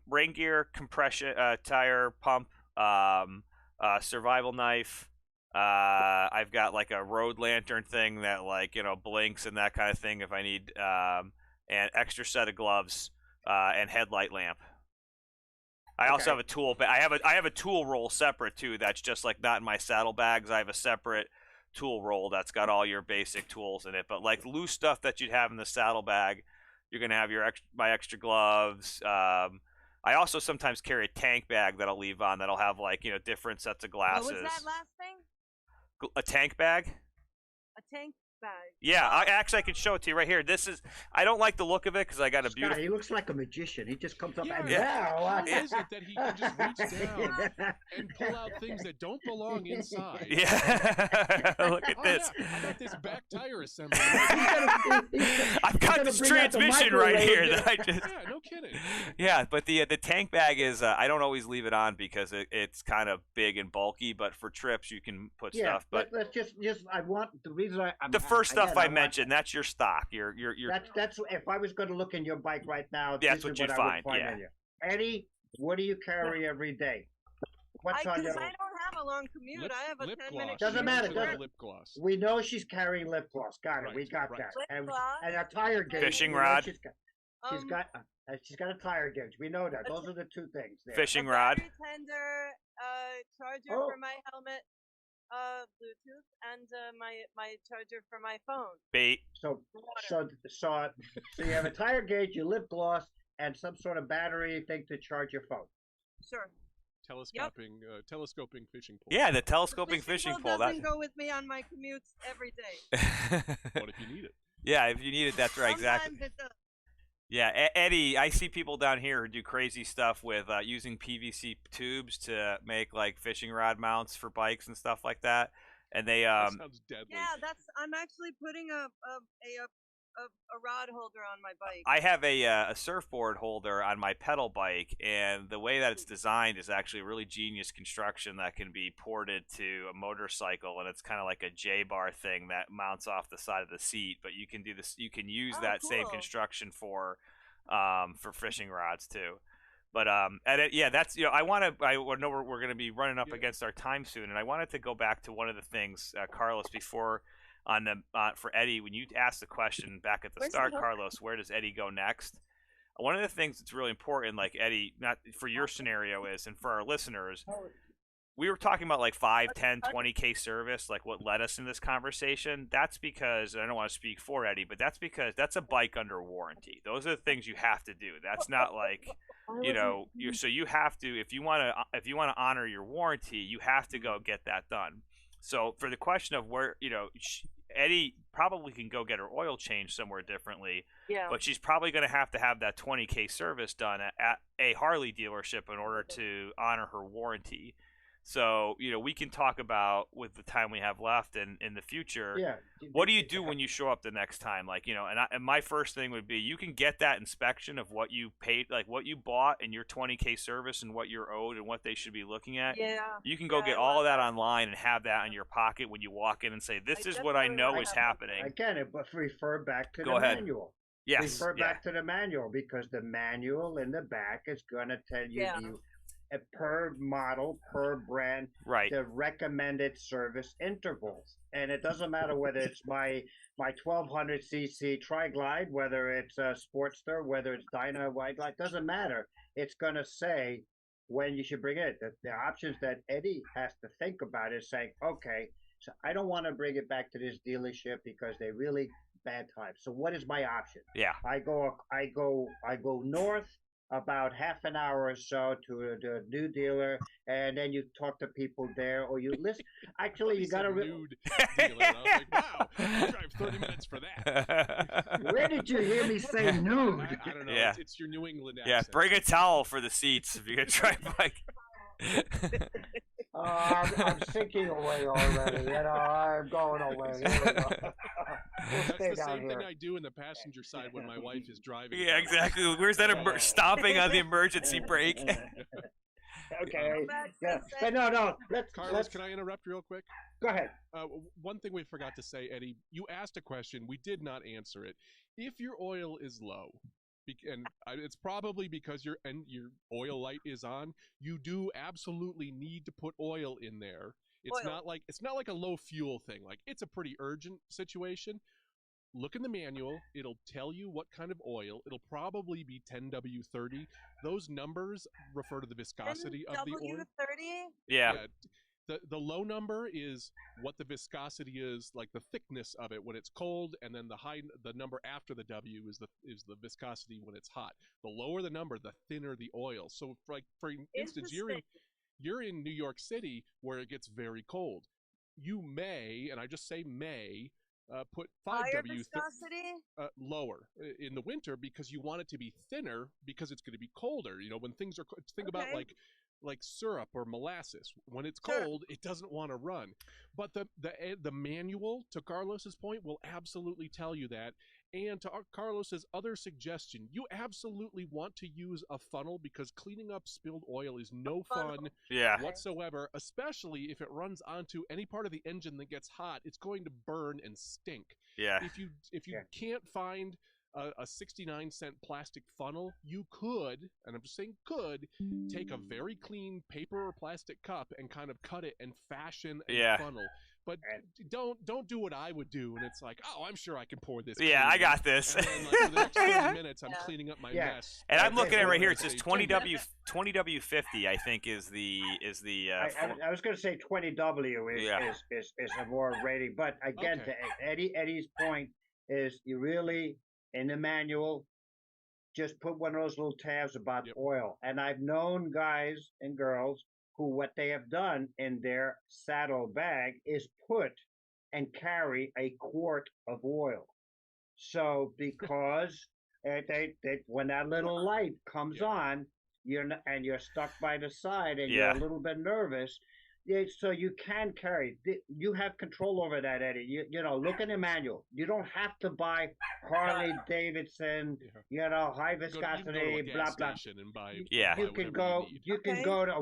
rain gear, compression tire pump, survival knife. I've got like a road lantern thing that blinks and that kind of thing if I need, and extra set of gloves, and headlight lamp. I also have a tool, but I have a tool roll separate too. That's just like not in my saddlebags. I have a separate tool roll that's got all your basic tools in it. But like loose stuff that you'd have in the saddlebag, you're gonna have my extra gloves. I also sometimes carry a tank bag that I'll leave on that'll have different sets of glasses. What was that last thing? A tank bag? A tank bag. Yeah, I can show it to you right here. I don't like the look of it because I got a Scott, beautiful. he looks like a magician. He just comes up and Yeah. wow. How is it that he can just reach down and pull out things that don't belong inside? Yeah, look at this. Yeah, I got this back tire assembly. I've got this transmission right here that I just. Yeah, no kidding. Yeah, but the tank bag is I don't always leave it on because it's kind of big and bulky. But for trips, you can put stuff. But let's just I want the reason I'm the first stuff I want- mentioned, that's your stock. Your That's if I was going to look in your bike right now. That's this what is you'd I find, would yeah. in you. Eddie, what do you carry every day? What's on your? I don't have a long commute. I have a lip 10-minute gloss. Doesn't She matter, mentioned doesn't- lip gloss. We know she's carrying lip gloss. Got it. Right, We got right. that. Lip And, gloss? and a tire gauge. Fishing we know rod. She's got a tire gauge. We know that. Those are the two things. There. fishing a rod. battery tender, charger Oh. for my helmet, Bluetooth, and my charger for my phone. Bait. So Water. so you have a tire gauge, your lip gloss, and some sort of battery thing to charge your phone. Sure. Telescoping fishing pole. Yeah, the telescoping fishing pole. doesn't go with me on my commutes every day. What if you need it? Yeah, if you need it, that's right. Exactly. Sometimes it does. Yeah, Eddie, I see people down here who do crazy stuff with using PVC tubes to make like fishing rod mounts for bikes and stuff like that. And they That sounds deadly. Yeah, I'm actually putting a a rod holder on my bike. I have a surfboard holder on my pedal bike, and the way that it's designed is actually a really genius construction that can be ported to a motorcycle, and it's kind of like a J-bar thing that mounts off the side of the seat. But you can do this. You can use that same cool. construction for fishing rods too. But that's I know we're going to be running up against our time soon, and I wanted to go back to one of the things, Carlos, before for Eddie, when you asked the question back at the start, Carlos, where does Eddie go next? One of the things that's really important, like Eddie, not for your scenario is, and for our listeners, we were talking about like 5, 10, 20K service, like what led us in this conversation. That's because, I don't want to speak for Eddie, but that's because that's a bike under warranty. Those are the things you have to do. That's not like, so you have to, if you want to honor your warranty, you have to go get that done. So for the question of where, Eddie probably can go get her oil changed somewhere differently, but she's probably going to have that 20K service done at a Harley dealership in order to honor her warranty. So, we can talk about, with the time we have left and in the future, what do you do when you show up the next time? Like, and my first thing would be, you can get that inspection of what you paid, like what you bought and your 20K service and what you're owed and what they should be looking at. Yeah. You can go get all of that online and have that in your pocket when you walk in and say, this is what I know is happening. Again, but refer back to the manual. Yes. Refer back to the manual, because the manual in the back is going to tell you per model, per brand, the recommended service intervals. And it doesn't matter whether it's my 1200cc Tri-Glide, whether it's a Sportster, whether it's Dyna White Glide, doesn't matter. It's going to say when you should bring it. The options that Eddie has to think about is saying, okay, so I don't want to bring it back to this dealership because they really bad time. So what is my option? Yeah. I go north about half an hour or so to the new dealer, and then you talk to people there, or you listen. Actually, you got to. Nude dealer. And I was like, wow, I'll drive 30 minutes for that. Where did you hear me say nude? I don't know. Yeah. It's your New England accent. Yeah, bring a towel for the seats if you're gonna try bike. I'm sinking away already. I'm going away. That's the same thing I do in the passenger side when my wife is driving. Yeah, exactly. Where's that stomping on the emergency brake? Okay. Yeah. But no. Carlos, can I interrupt real quick? Go ahead. One thing we forgot to say, Eddie, you asked a question. We did not answer it. If your oil is low, and it's probably because your oil light is on, you do absolutely need to put oil in there. It's not like a low fuel thing. Like, it's a pretty urgent situation. Look in the manual. It'll tell you what kind of oil. It'll probably be 10W30. Those numbers refer to the viscosity of the oil. W30? Yeah. The low number is what the viscosity is, like the thickness of it when it's cold, and then the number after the W is the viscosity when it's hot. The lower the number, the thinner the oil. So for instance, you're in New York City where it gets very cold. You may, and I just say may, put 5W lower in the winter, because you want it to be thinner, because it's going to be colder. When things are think about like syrup or molasses. When it's cold, it doesn't want to run. But the manual, to Carlos's point, will absolutely tell you that. And to Carlos's other suggestion, you absolutely want to use a funnel, because cleaning up spilled oil is no fun whatsoever, especially if it runs onto any part of the engine that gets hot. It's going to burn and stink. Yeah. If you can't find a 69-cent plastic funnel, you could, and I'm just saying could, take a very clean paper or plastic cup and kind of cut it and fashion a funnel. But don't do what I would do, and it's like, oh, I'm sure I can pour this. Yeah, I got this. And then, for the next 30 minutes, I'm cleaning up my mess. And I'm looking at it right here. It says 20W50. I think is the. I was going to say 20W is a more rating, but again, to Eddie's point is, you really, in the manual, just put one of those little tabs about oil. And I've known guys and girls who, what they have done in their saddle bag is put and carry a quart of oil. So because when that little light comes on, you're stuck by the side and you're a little bit nervous, Yeah, so you can carry. You have control over that, Eddie. You know, look in the manual. You don't have to buy Harley Davidson. Yeah. You know, high You can go to viscosity, a blah gas blah. station and buy. Yeah. buy You can whatever go. You need. You can Okay. go to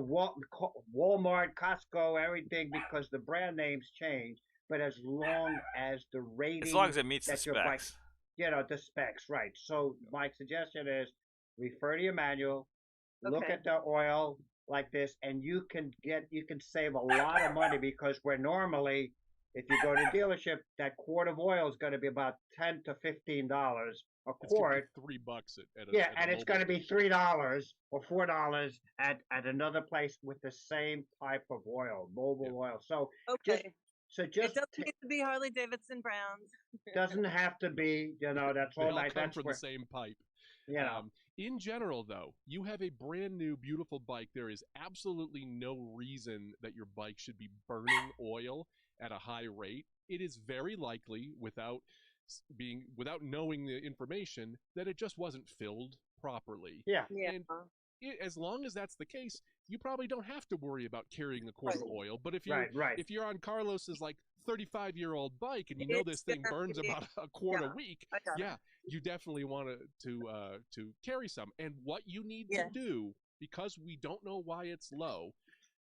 Walmart, Costco, everything because the brand names change. But as long as the rating, As long as it meets the that your bike, specs. you know, the specs, right? So my suggestion is refer to your manual, look Okay. at the oil like this, and you can save a lot of money because where normally, if you go to a dealership, that quart of oil is going to be about $10 to $15 a It's gonna quart. be $3 at a Yeah, at a and it's mobile going to be $3 or $4 at another place with the same type of oil, mobile oil. So Okay. just It doesn't need to be Harley Davidson brands. doesn't have to be, you know, that's They all all nice. come That's from where, the same pipe. you know. In general, though, you have a brand new, beautiful bike. There is absolutely no reason that your bike should be burning oil at a high rate. It is very likely, without knowing the information, that it just wasn't filled properly. Yeah. Yeah. And as long as that's the case, you probably don't have to worry about carrying a quart of oil. But if you're Right. if you're on Carlos's like 35-year-old bike and you know this thing burns about a quart a week, I got it. yeah, you definitely want to carry some. And what you need to Yes. do, because we don't know why it's low,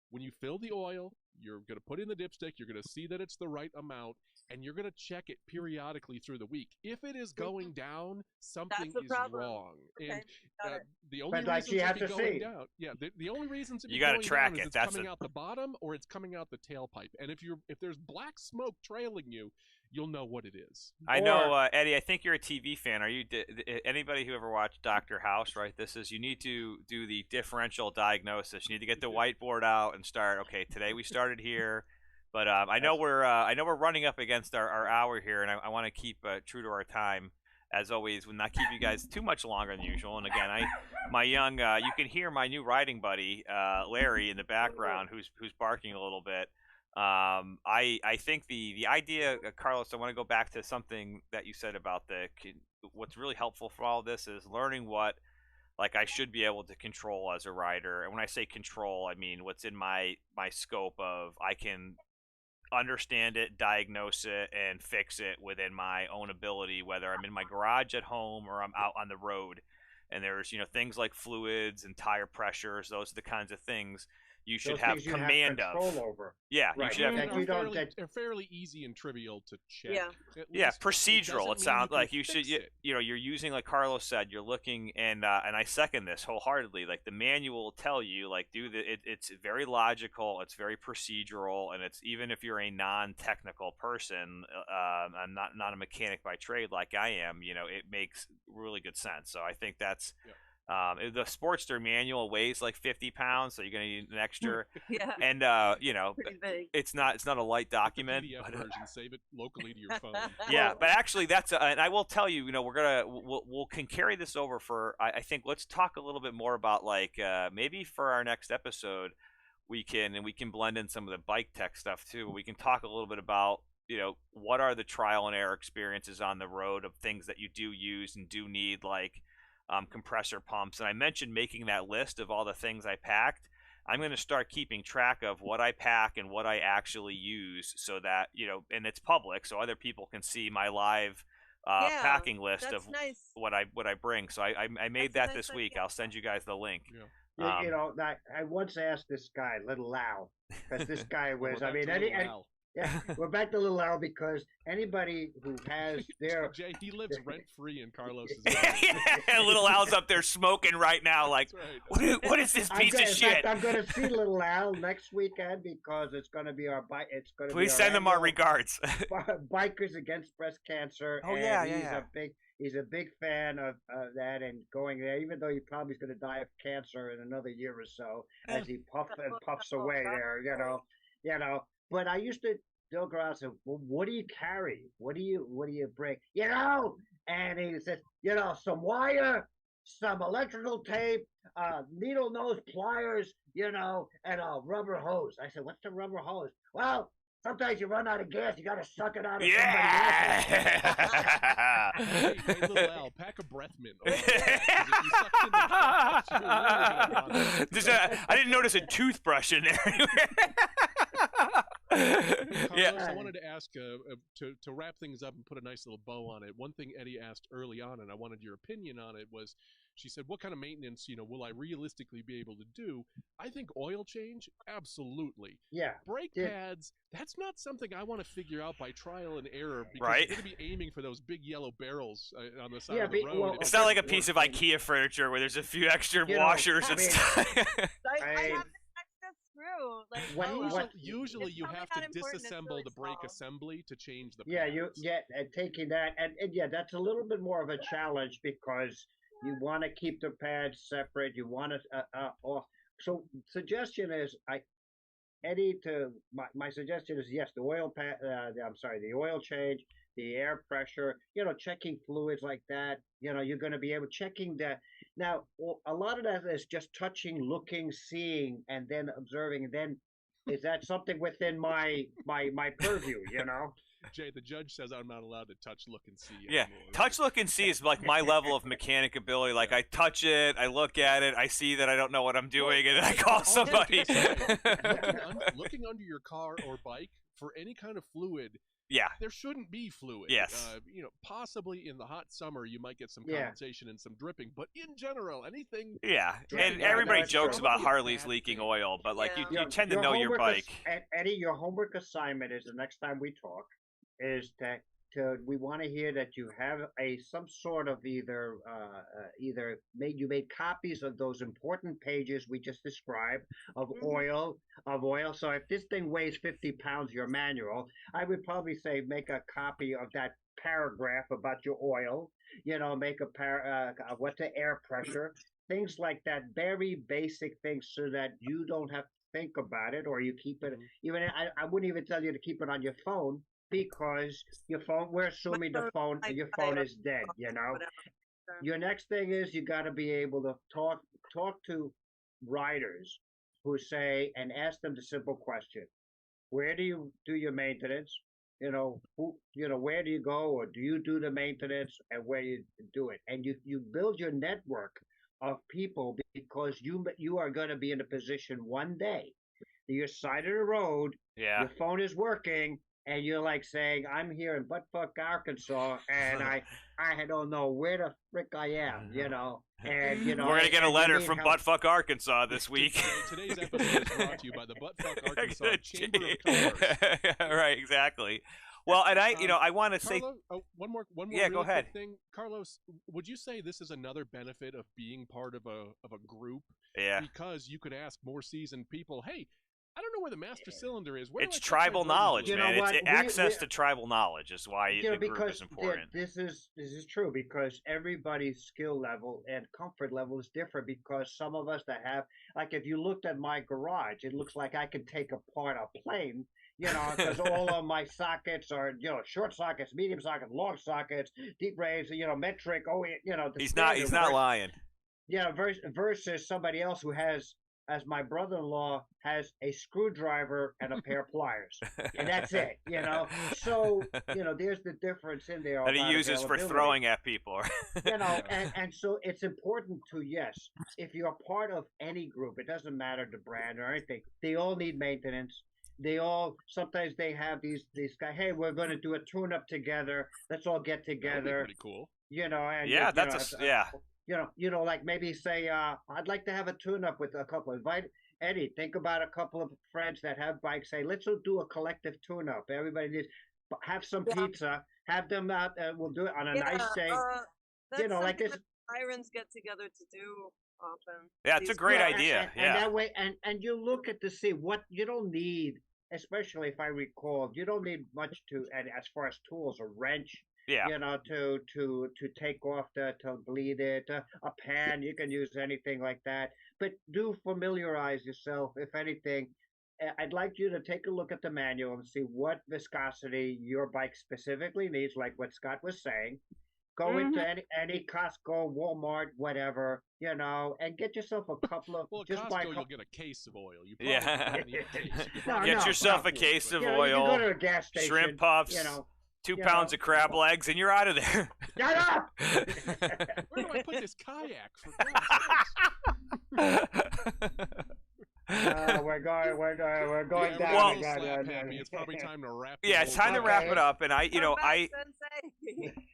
when you fill the oil, you're going to put in the dipstick, you're going to see that it's the right amount, and you're going to check it periodically through the week. If it is going down, something the is problem. wrong. Okay, And got it. the only But like reasons you it have be to going see. down, yeah, the only reasons it be You gotta going track down it. is it's That's coming a- out the bottom or it's coming out the tailpipe. And if there's black smoke trailing you, you'll know what it is. I know, Eddie. I think you're a TV fan. Are you? Anybody who ever watched Dr. House? Right. This is you need to do the differential diagnosis. You need to get the whiteboard out and start. Okay, today we started here, but I know we're running up against our hour here, and I want to keep true to our time. As always, will not keep you guys too much longer than usual. And again, you can hear my new riding buddy, Larry, in the background, who's barking a little bit. I think the idea, Carlos, I want to go back to something that you said about what's really helpful for all this is learning what I should be able to control as a rider. And when I say control, I mean what's in my scope of I can understand it, diagnose it, and fix it within my own ability, whether I'm in my garage at home or I'm out on the road. And there's things like fluids and tire pressures. Those are the kinds of things you should Those have things you command have of. control over. Yeah, Right. you should have. That you don't- They're fairly easy and trivial to check. Yeah. At Yeah, least. procedural. It doesn't sounds mean like can you should. fix it. You're using, like Carlos said, you're looking, and I second this wholeheartedly. Like the manual will tell you, it's very logical, it's very procedural, and it's even if you're a non-technical person, I'm not a mechanic by trade like I am. It makes really good sense. So I think that's. Yeah. The Sportster manual weighs like 50 pounds, so you're gonna need an extra. Yeah. And Pretty big. it's not a light document. PDF But, version, save it locally to your phone. yeah, but actually that's and I will tell you, we'll can carry this over for I think let's talk a little bit more about maybe for our next episode we can blend in some of the bike tech stuff too. We can talk a little bit about what are the trial and error experiences on the road of things that you do use and do need, like compressor pumps. And I mentioned making that list of all the things I packed. I'm going to start keeping track of what I pack and what I actually use, so that and it's public, so other people can see my live packing list That's of nice. what I bring. So I made That's a that nice this week. idea. I'll send you guys the link. Yeah. I once asked this guy, Little Al, because this guy Well, was. we're I mean, back to Little Al. yeah, we're back to Little Al because anybody who has their Jay, he lives rent free in Carlos's. Little Al's up there smoking right now. Like, That's right. what is this piece of in shit? fact, I'm going to see Little Al next weekend because it's going to be our bike. It's going to Please be send them our annual regards. Bikers Against Breast Cancer. Oh, and yeah, he's yeah. He's a big fan of that and going there, even though he probably is going to die of cancer in another year or so as he puffs away there. But I used to. Bill Gross said, "Well, what do you carry? What do you bring? And he says, some wire, some electrical tape, needle nose pliers, and a rubber hose." I said, "What's the rubber hose?" "Well, sometimes you run out of gas, you got to suck it out of Yeah. Hey, Little Al, pack a breath mint. Over that, 'cause if you suck in the gas, you're really gonna want it. I didn't notice a toothbrush in there. Yeah. Carlos, I wanted to ask to wrap things up and put a nice little bow on it. One thing Eddie asked early on, and I wanted your opinion on it, was she said, "What kind of maintenance, will I realistically be able to do?" I think oil change, absolutely. Yeah. Brake pads, that's not something I want to figure out by trial and error because Right. you're going to be aiming for those big yellow barrels on the side of the road. Well, It's not like a piece of IKEA furniture where there's a few extra washers and stuff. I have an extra screw. Like, Usually you probably have not to important, it's disassemble really the brake small. assembly to change the Yeah, pads. and taking that, and yeah, that's a little bit more of a challenge because you want to keep the pads separate. You want to off. So suggestion is, Eddie, my suggestion is yes, the oil the oil change, the air pressure, checking fluids like that. You're going to be able checking that. Now, a lot of that is just touching, looking, seeing, and then observing. And then, is that something within my purview? Jay, the judge says I'm not allowed to touch, look, and see Yeah, anymore. touch, look, and see is like my level of mechanic ability. Like I touch it, I look at it, I see that I don't know what I'm doing, and then I call somebody. Looking under your car or bike for any kind of fluid, Yeah. there shouldn't be fluid. Yes. Possibly in the hot summer you might get some condensation and some dripping, but in general, anything. Yeah, and Yeah, everybody that's jokes true. about Probably a Harley's bad leaking thing. oil, but like Yeah. you tend to know your homework bike. Eddie, your homework assignment is the next time we talk is that we want to hear that you have some sort of either made copies of those important pages we just described of oil. So if this thing weighs 50 pounds, your manual, I would probably say make a copy of that paragraph about your oil. Make of what's the air pressure, things like that, very basic things, so that you don't have to think about it, or you keep it. Even I wouldn't even tell you to keep it on your phone. Because we're assuming your phone is dead. Your next thing is you got to be able to talk to riders who say and ask them the simple question: where do you do your maintenance? Where do you go, or do you do the maintenance, and where you do it? And you build your network of people because you are going to be in a position one day, you're side of the road, Yeah. your phone is working. And you're like saying, "I'm here in buttfuck Arkansas, and I don't know where the frick I am," And We're gonna get a letter from help. Buttfuck Arkansas this week. Today's episode is brought to you by the Buttfuck Arkansas Chamber of Commerce. Right, exactly. Well, and I want to say, Carlos, one more. Yeah, really go ahead. quick thing, Carlos. Would you say this is another benefit of being part of a group? yeah, Because you could ask more seasoned people, "Hey, I don't know where the master cylinder is. Where do it's I check my tribal drains?" knowledge, You know man. what? It's access to tribal knowledge is why the group Because is important. this is true, because everybody's skill level and comfort level is different. Because some of us that have, like, if you looked at my garage, it looks like I could take apart a plane. Because all of my sockets are, short sockets, medium sockets, long sockets, deep range, metric. He's not lying. Yeah, versus somebody else who has, as my brother-in-law has, a screwdriver and a pair of pliers, and that's it. So there's the difference in there That he about uses for availability. throwing at people. And so it's important to, yes, if you're part of any group, it doesn't matter the brand or anything, they all need maintenance. Sometimes they have these guys, "Hey, we're going to do a tune-up together. Let's all get That would be together." pretty cool. Yeah, And yeah. like maybe say, "I'd like to have a tune-up with a couple. Invite Eddie. Think about a couple of friends that have bikes. Say, let's do a collective tune-up. Everybody needs. Have some pizza. Have them out. We'll do it on a nice day. That's like something this. that sirens get together to do often. Yeah, it's a great idea. And that way, and you look at to see what you don't need. Especially if I recall, you don't need much as far as tools, a wrench. Yeah. To take off to bleed it, a pan, you can use anything like that. But do familiarize yourself, if anything. I'd like you to take a look at the manual and see what viscosity your bike specifically needs, like what Scott was saying. Go into any Costco, Walmart, whatever, and get yourself a couple of. Well, at just Costco, you'll get a case of oil. You probably Yeah. don't need a case. You No, Get yourself a no. case of You can oil, go to a gas station, shrimp puffs, 2 pounds of crab legs, and you're out of there. Shut up! Where do I put this kayak? For God's sakes? We're going Yeah, down Well- everybody's again. slap happy. It's probably time to wrap. Yeah, it's time to wrap it up. And Come back,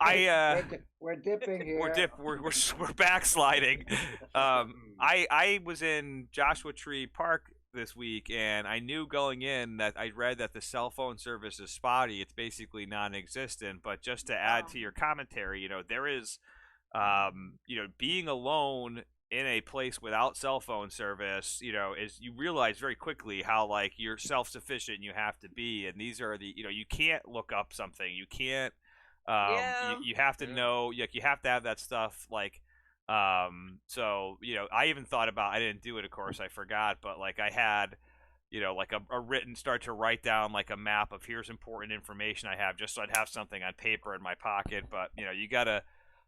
Sensei. We're dipping here. we're backsliding. I was in Joshua Tree Park this week, and I knew going in that I read that the cell phone service is spotty. It's basically non-existent. But just to add to your commentary, there is, being alone in a place without cell phone service, is you realize very quickly how like you're self-sufficient you have to be, and these are the you can't look up something, you can't you have to know, like you have to have that stuff like so I even thought about, I didn't do it of course, I forgot, but like I had like a written start to write down like a map of here's important information I have, just so I'd have something on paper in my pocket. But you gotta,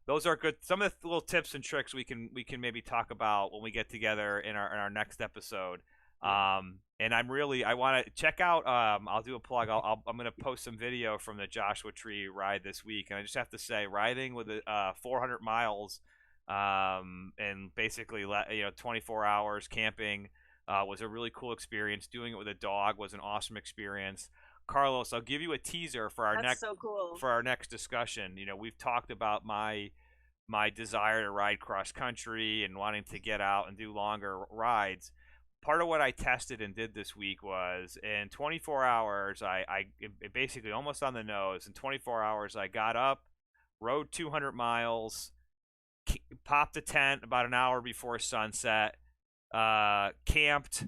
those are good. Some of the little tips and tricks we can maybe talk about when we get together in our next episode. And I want to check out. I'll do a plug. I'm gonna post some video from the Joshua Tree ride this week, and I just have to say, riding with 400 miles, and basically 24 hours camping, was a really cool experience. Doing it with a dog was an awesome experience. Carlos, I'll give you a teaser for our next discussion. We've talked about my desire to ride cross country and wanting to get out and do longer rides. Part of what I tested and did this week was in 24 hours, I basically almost on the nose. In 24 hours, I got up, rode 200 miles, popped a tent about an hour before sunset, camped,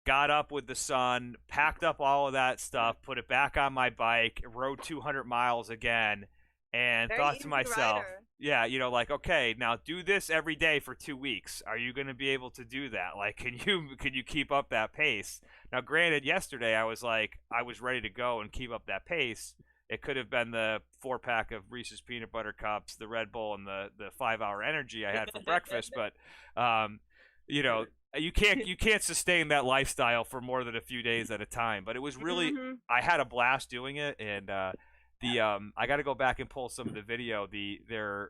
got up with the sun, packed up all of that stuff, put it back on my bike, rode 200 miles again, and thought to myself, like, okay, now do this every day for 2 weeks. Are you going to be able to do that? Like, can you keep up that pace? Now, granted, yesterday I was ready to go and keep up that pace. It could have been the 4-pack of Reese's Peanut Butter Cups, the Red Bull, and the 5-hour energy I had for breakfast, but you can't sustain that lifestyle for more than a few days at a time. But it was really, I had a blast doing it, and I got to go back and pull some of the video. There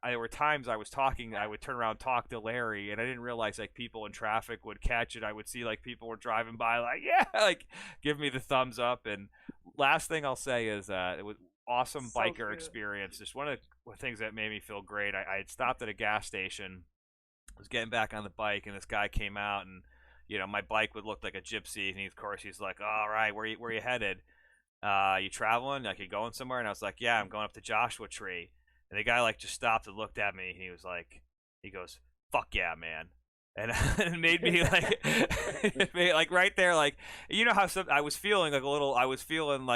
were times I was talking, I would turn around and talk to Larry, and I didn't realize like people in traffic would catch it. I would see like people were driving by, like like give me the thumbs up. And last thing I'll say is it was awesome biker experience. Just one of the things that made me feel great. I had stopped at a gas station, was getting back on the bike, and this guy came out, and my bike would look like a gypsy, and of course he's like, all right, where you headed? You traveling? Like, you going somewhere? And I was like, yeah, I'm going up to Joshua Tree. And the guy like just stopped and looked at me, and he goes, fuck yeah, man. And it made me like right there, like, how I was feeling like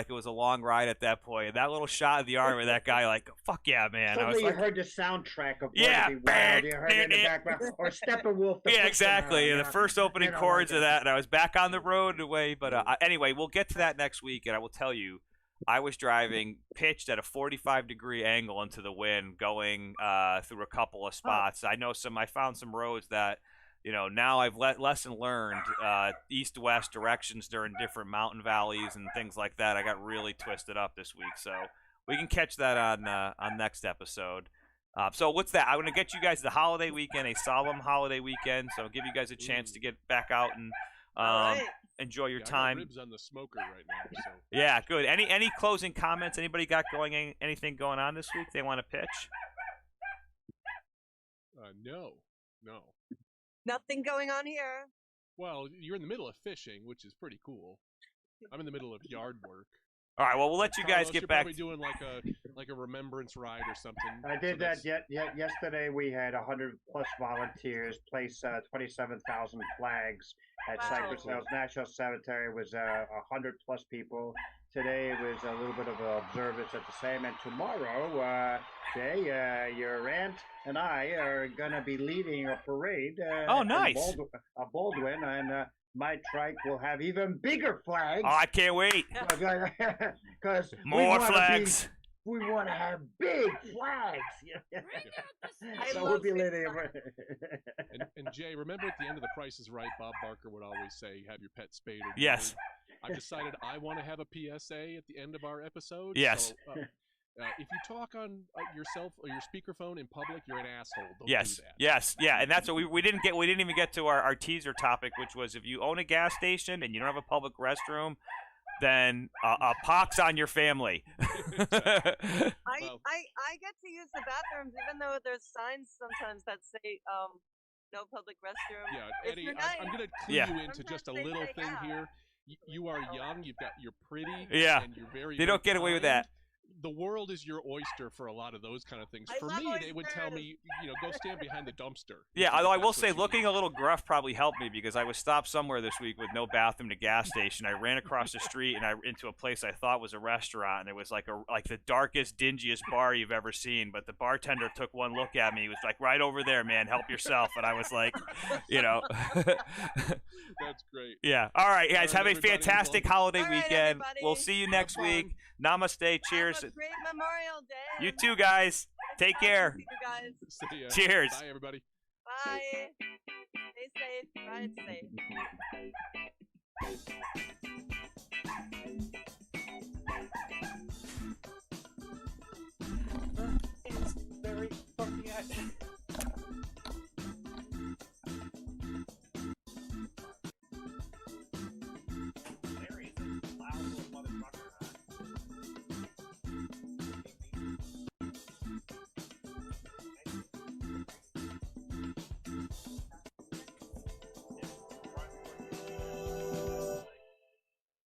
it was a long ride at that point. And that little shot of the arm of that guy, like, fuck yeah, man. Suddenly I was you heard the soundtrack of you heard it in the background, or Steppenwolf. Yeah, exactly. And the first opening chords of that, and I was back on the road away. But anyway, we'll get to that next week, and I will tell you, I was driving pitched at a 45-degree angle into the wind, going through a couple of spots. I found some roads that, now I've lesson learned, east-west directions during different mountain valleys and things like that. I got really twisted up this week, so we can catch that on next episode. So what's that? I'm going to get you guys the holiday weekend, a solemn holiday weekend, so I'll give you guys a chance to get back out and enjoy your time. I got ribs on the smoker right now. So. Yeah, good. Any closing comments? Anybody got anything going on this week they want to pitch? No. Nothing going on here. Well, you're in the middle of fishing, which is pretty cool. I'm in the middle of yard work. All right, well, we'll let you guys get back. Probably doing like a remembrance ride or something. I did that yesterday. We had 100+ volunteers place 27,000 flags at Cypress Hills National Cemetery. It was 100+ people. Today it was a little bit of an observance at the same. And tomorrow, Jay, your aunt and I are gonna be leading a parade. Oh, nice! Baldwin, and my trike will have even bigger flags. Oh, I can't wait! Because more flags. We want to have big flags. So we'll be leading. And Jay, remember at the end of The Price is Right, Bob Barker would always say, "Have your pet spayed or neutered." Yes. I've decided I want to have a PSA at the end of our episode. Yes. So, If you talk on yourself or your speakerphone in public, you're an asshole. Don't Yes, do that. yes, yeah, and that's what we didn't even get to our teaser topic, which was if you own a gas station and you don't have a public restroom, then a pox on your family. Exactly. Well, I get to use the bathrooms even though there's signs sometimes that say no public restroom. yeah, If Eddie, you're I'm going to clue Yeah. you into just a Sometimes they little say, thing yeah. here. You are young. You're pretty. Yeah. And you're very. They don't very get away with kind. that. The world is your oyster for a lot of those kind of things. I For love me, they would tell oysters. me, go stand behind the dumpster. Yeah, if although I will that's what say, you looking need. a little gruff probably helped me because I was stopped somewhere this week with no bathroom at a gas station. I ran across the street and into a place I thought was a restaurant, and it was like the darkest, dingiest bar you've ever seen. But the bartender took one look at me. He was like, "Right over there, man. Help yourself." And I was like, That's great. yeah. All right, guys. All right, Have a everybody, fantastic well- holiday All right, weekend. everybody. We'll see you next fun. week. Namaste. Cheers. Have a great Memorial Day. You too, guys. Take care. You guys. See ya. Cheers. Bye, everybody. Bye. Stay safe. Ride safe. It's very fucking accurate.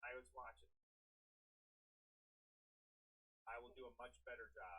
I was watching. I will do a much better job.